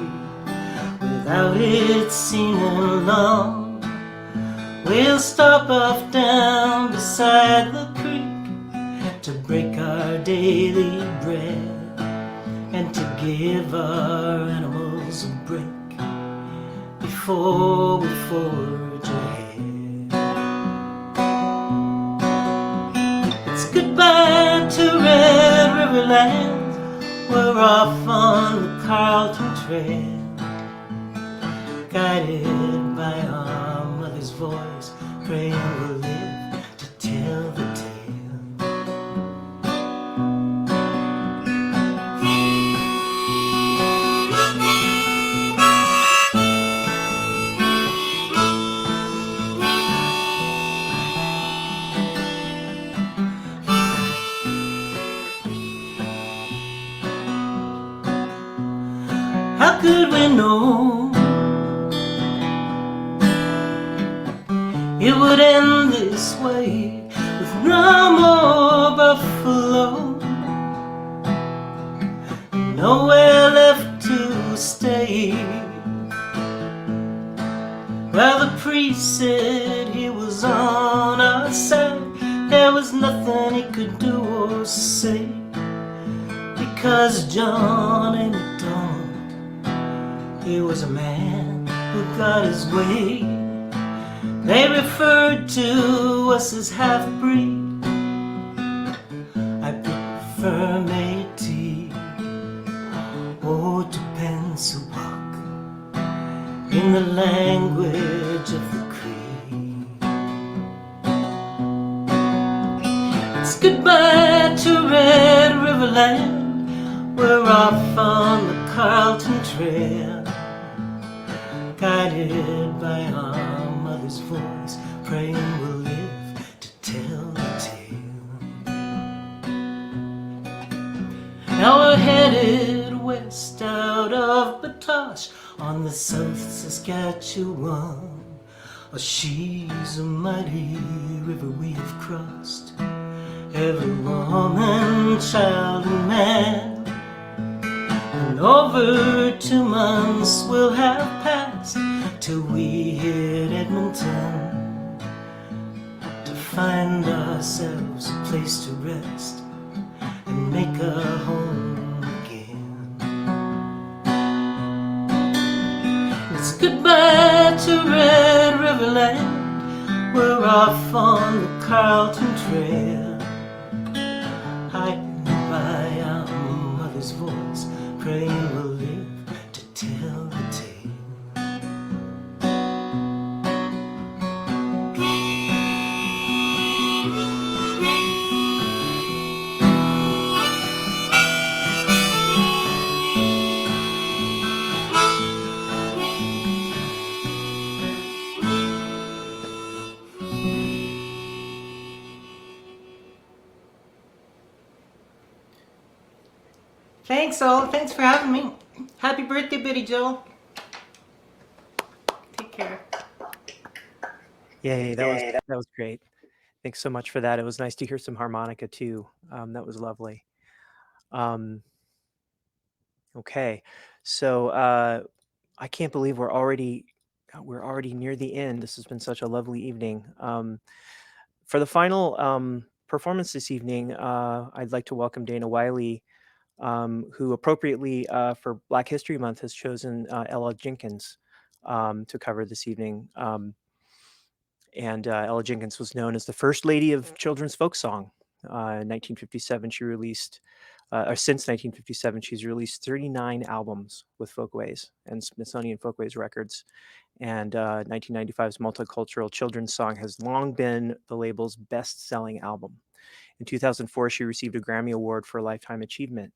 without it seeming long. We'll stop off down beside the creek to break our daily bread and to give our animals a break. before we forge ahead. It's goodbye to Red River lands. We're off on the Carlton Trail, guided by our mother's voice, praying we'll live to tell the tale. How could we know it would end this way, with no more buffalo, nowhere left to stay? Well, the priest said he was on our side. There was nothing he could do or say, because John ain't done. He was a man who got his way. They referred to us as half-breed. I prefer Métis or to Pennsauwalk, in the language of the Cree. It's goodbye to Red River land. We're off on the Carlton Trail, guided by our mother's voice, praying we'll live to tell the tale. Now we're headed west out of Batoche on the South Saskatchewan. Oh, she's a mighty river we have crossed, every woman, child and man. And over 2 months we'll have passed till we hit Edmonton, to find ourselves a place to rest and make a home again. It's goodbye to Red River land. We're off on the Carlton Trail, hiding by our mother's voice, praying we'll live to tell the tale. Thanks all. Thanks for having me. Happy birthday, Bitty Joe. Take care. Yay, that was great. Thanks so much for that. It was nice to hear some harmonica too. That was lovely. Okay, so I can't believe we're already near the end. This has been such a lovely evening. For the final performance this evening, I'd like to welcome Dana Wylie, who appropriately for Black History Month has chosen Ella Jenkins to cover this evening. And Ella Jenkins was known as the first lady of children's folk song. In 1957, she released, or since 1957, she's released 39 albums with Folkways and Smithsonian Folkways Records. And 1995's Multicultural Children's Song has long been the label's best-selling album. In 2004, she received a Grammy Award for Lifetime Achievement.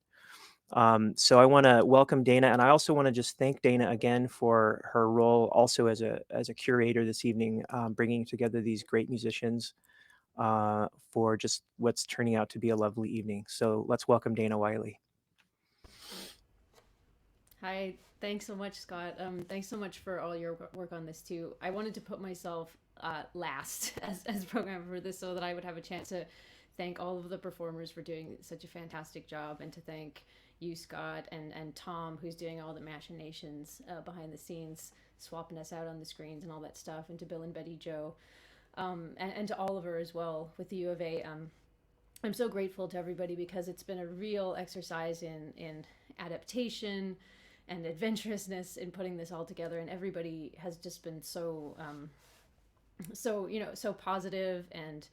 So I want to welcome Dana, and I also want to just thank Dana again for her role also as a curator this evening, bringing together these great musicians for just what's turning out to be a lovely evening. So let's welcome Dana Wylie. Hi, thanks so much, Scott. Thanks so much for all your work on this too. I wanted to put myself last as programmer for this so that I would have a chance to thank all of the performers for doing such a fantastic job, and to thank you, Scott, and Tom, who's doing all the machinations behind the scenes, swapping us out on the screens and all that stuff, and to Bill and Betty Joe, and to Oliver as well with the U of A. I'm so grateful to everybody because it's been a real exercise in adaptation adventurousness in putting this all together, and everybody has just been so so positive and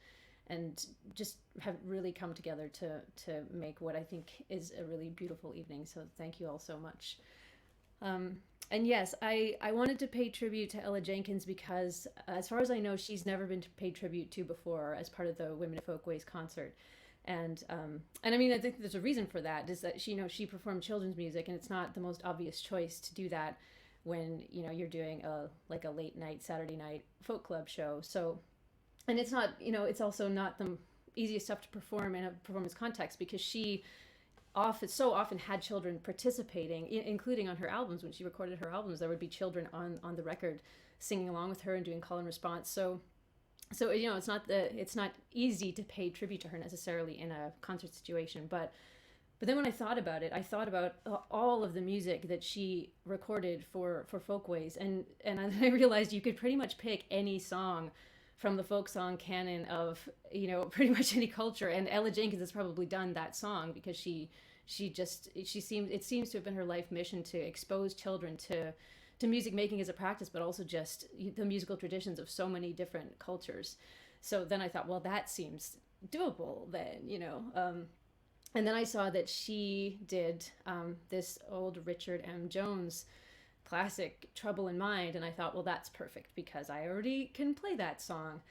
just have really come together to make what I think is a really beautiful evening. So thank you all so much. And yes, I wanted to pay tribute to Ella Jenkins because, as far as I know, she's never been paid tribute to before as part of the Women of Folkways concert. And I mean, I think there's a reason for that, is that she performed children's music, and it's not the most obvious choice to do that when you're doing a late night Saturday night folk club show. So, and it's not it's also not the easiest stuff to perform in a performance context, because she so often had children participating, including on her albums. When she recorded her albums, there would be children on the record singing along with her and doing call and response. So it's not easy to pay tribute to her necessarily in a concert situation. But then when I thought about it, I thought about all of the music that she recorded for Folkways, and I realized you could pretty much pick any song from the folk song canon of pretty much any culture, and Ella Jenkins has probably done that song because it seems to have been her life mission to expose children to music making as a practice, but also just the musical traditions of so many different cultures. So then I thought, well, that seems doable then, and then I saw that she did this old Richard M. Jones classic, Trouble in Mind, and I thought, well, that's perfect because I already can play that song.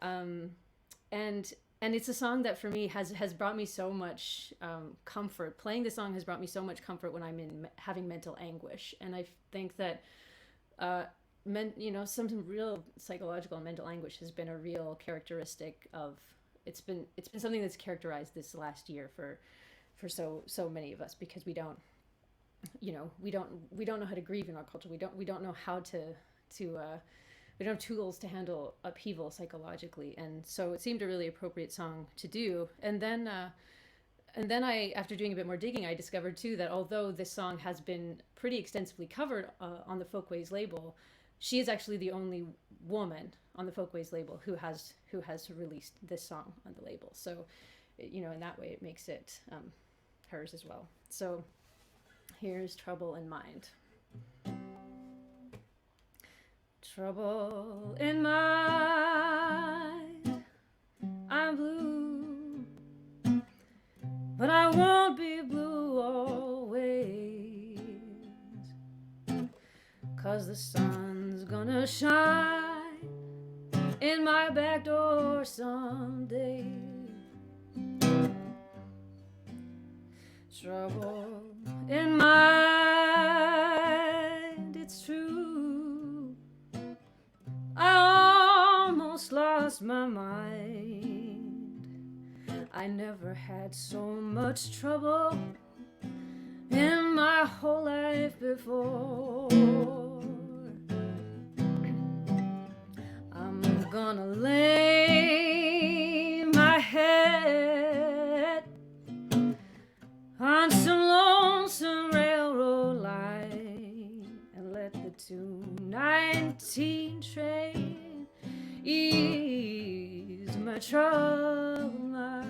And it's a song that for me has brought me so much comfort. Playing the song has brought me so much comfort when I'm having mental anguish. And I think that some real psychological and mental anguish has been a real characteristic of, it's been something that's characterized this last year for so many of us, because we don't know how to grieve in our culture. We don't know how to we don't have tools to handle upheaval psychologically, and so it seemed a really appropriate song to do. And then I, after doing a bit more digging, I discovered too that although this song has been pretty extensively covered on the Folkways label, she is actually the only woman on the Folkways label who has released this song on the label. So, in that way, it makes it hers as well. So here's Trouble in Mind. Trouble in mind, I'm blue, but I won't be blue always, 'cause the sun's gonna shine in my back door someday. Trouble in mind, it's true, I almost lost my mind. I never had so much trouble in my whole life before. I'm gonna lay my head on some lonesome railroad line and let the 219 train ease my troubled mind.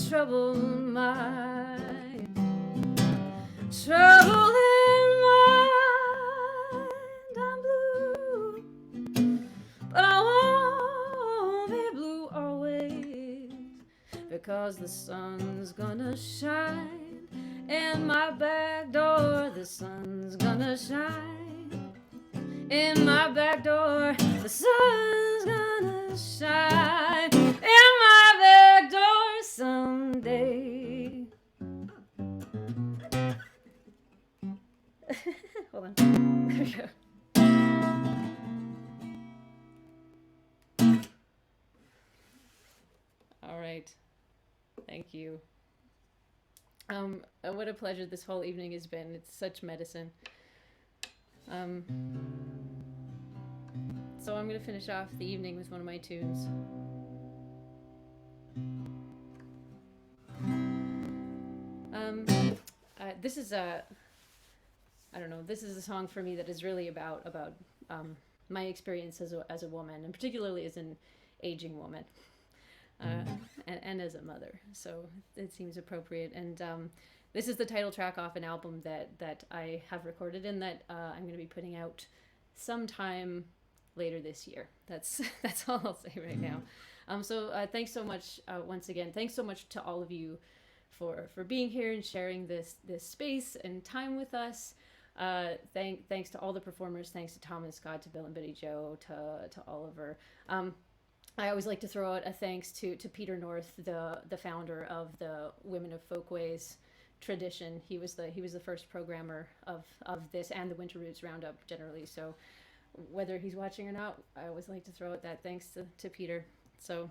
Troubled mind, trouble in mind, I'm blue, but I won't be blue always, because the sun's gonna shine in my back door. The sun's gonna shine in my back door. The sun's gonna shine in my back door someday. Hold on. There we go. All right. Thank you. What a pleasure this whole evening has been. It's such medicine. So I'm going to finish off the evening with one of my tunes. This is a, I don't know, this is a song for me that is really about my experience as a woman, and particularly as an aging woman. And as a mother, so it seems appropriate. And this is the title track off an album that I have recorded and that I'm going to be putting out sometime later this year. That's all I'll say right now. So thanks so much once again. Thanks so much to all of you for being here and sharing this space and time with us. Thanks to all the performers. Thanks to Tom and Scott, to Bill and Betty Jo, to Oliver. I always like to throw out a thanks to Peter North, the founder of the Women of Folkways tradition. He was the first programmer of this and the Winter Roots Roundup generally. So whether he's watching or not, I always like to throw out that thanks to Peter. So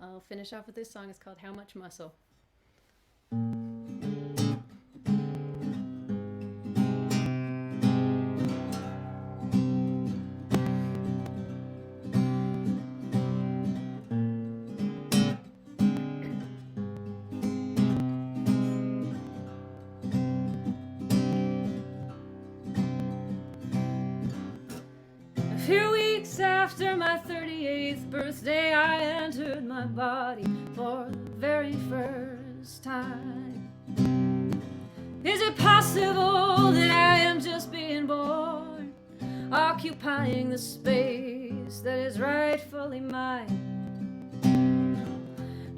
I'll finish off with this song. It's called How Much Muscle. After my 38th birthday, I entered my body for the very first time. Is it possible that I am just being born, occupying the space that is rightfully mine?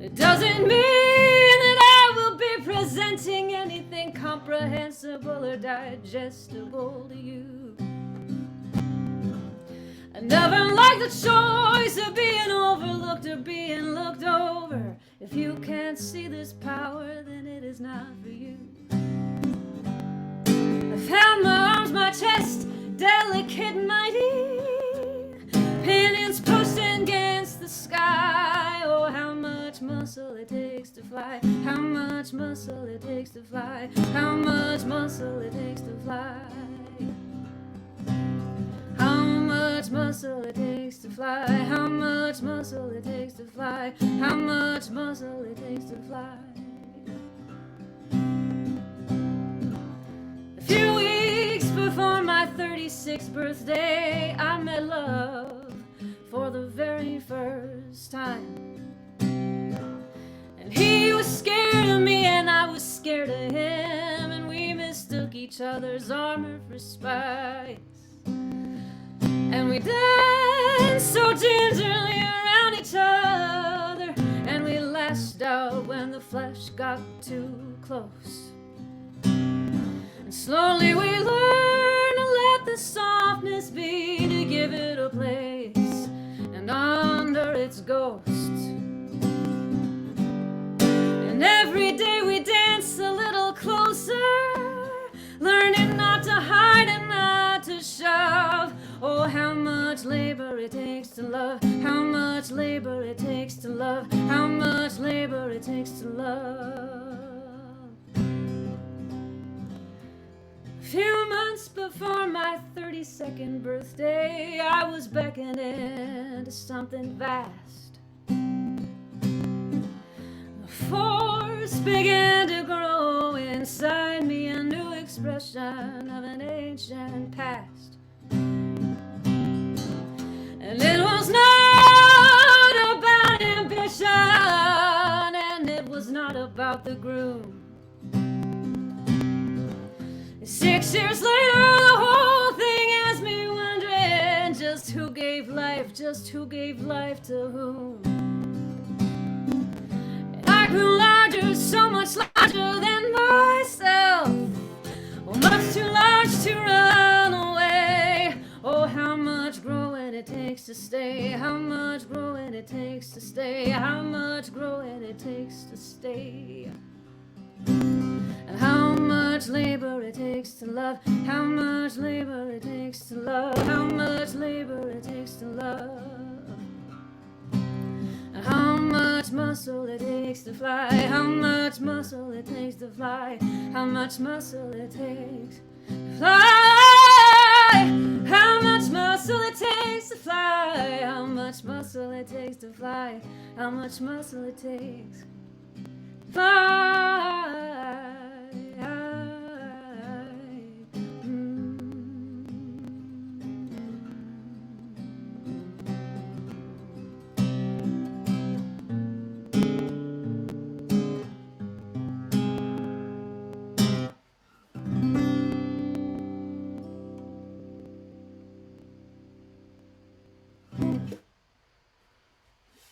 It doesn't mean that I will be presenting anything comprehensible or digestible to you. I never liked the choice of being overlooked or being looked over. If you can't see this power, then it is not for you. I found my arms, my chest, delicate and mighty, pinions pushing against the sky. Oh, how much muscle it takes to fly. How much muscle it takes to fly. How much muscle it takes to fly. How much muscle it takes to fly. How much muscle it takes to fly. How much muscle it takes to fly. A few weeks before my 36th birthday, I met love for the very first time. And he was scared of me and I was scared of him, and we mistook each other's armor for spice. And we danced so gingerly around each other, and we lashed out when the flesh got too close. And slowly we learned to let the softness be, to give it a place and under its ghost. And every day we dance a little closer, learning not to hide and not to shove. Oh, how much labor it takes to love. How much labor it takes to love. How much labor it takes to love. A few months before my 32nd birthday, I was beckoning to something vast. The force began to grow inside me, a new expression of an ancient past. And it was not about ambition, and it was not about the groom. 6 years later, the whole thing has me wondering just who gave life to whom. And I grew larger, so much larger than myself, much too large to run away. it takes to stay, how much growing it takes to stay, how much growing it takes to stay. And how much labor it takes to love, how much labor it takes to love, how much labor it takes to love. And how much muscle it takes to fly, how much muscle it takes to fly, how much muscle it takes to fly, how much muscle it takes to fly, how much muscle it takes to fly, how much muscle it takes to fly.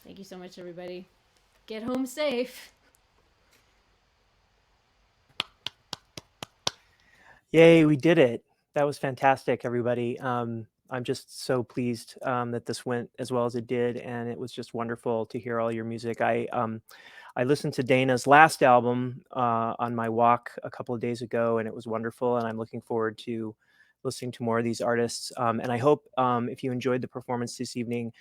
Thank you so much, everybody. Get home safe. Yay, we did it. That was fantastic, everybody. I'm just so pleased that this went as well as it did, and it was just wonderful to hear all your music. I listened to Dana's last album on my walk a couple of days ago, and it was wonderful, and I'm looking forward to listening to more of these artists. And I hope if you enjoyed the performance this evening,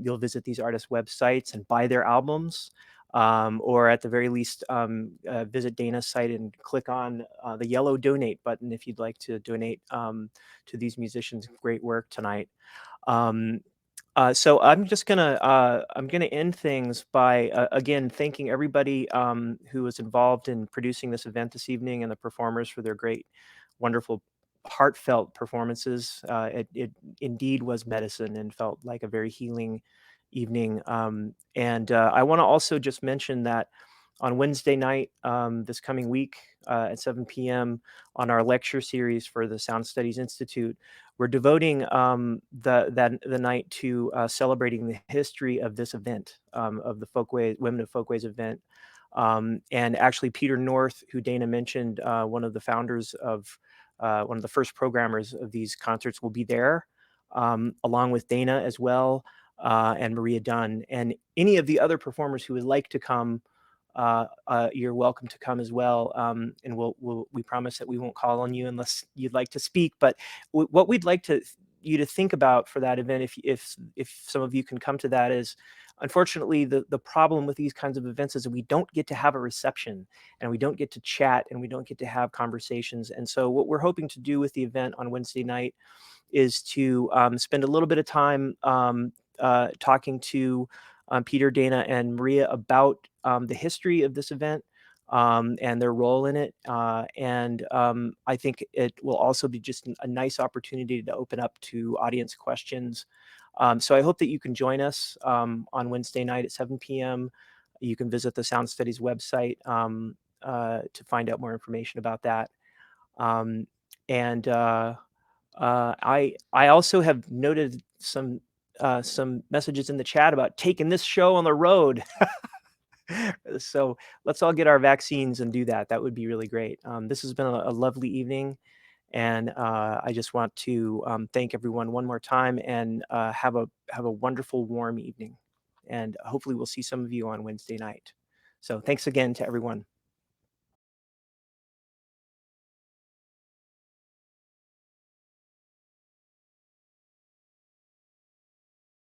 you'll visit these artists' websites and buy their albums. Or at the very least, visit Dana's site and click on the yellow donate button if you'd like to donate to these musicians' great work tonight. So I'm gonna end things by again thanking everybody who was involved in producing this event this evening and the performers for their great, wonderful, heartfelt performances. It indeed was medicine and felt like a very healing evening. And I want to also just mention that on Wednesday night, this coming week at 7 p.m. on our lecture series for the Sound Studies Institute, we're devoting the night to celebrating the history of this event, of the Women of Folkways event. And actually, Peter North, who Dana mentioned, one of the founders of one of the first programmers of these concerts, will be there, along with Dana as well, and Maria Dunn. And any of the other performers who would like to come, you're welcome to come as well. And we promise that we won't call on you unless you'd like to speak. But what we'd like you to think about for that event, if some of you can come to that, is unfortunately the problem with these kinds of events is that we don't get to have a reception, and we don't get to chat, and we don't get to have conversations. And so what we're hoping to do with the event on Wednesday night is to spend a little bit of time talking to Peter, Dana, and Maria about the history of this event and their role in it. And I think it will also be just a nice opportunity to open up to audience questions. So I hope that you can join us on Wednesday night at 7 p.m. You can visit the Sound Studies website to find out more information about that. I also have noted some messages in the chat about taking this show on the road. So let's all get our vaccines and do that. That would be really great. This has been a lovely evening, and I just want to thank everyone one more time, and have a wonderful, warm evening. And hopefully we'll see some of you on Wednesday night. So thanks again to everyone.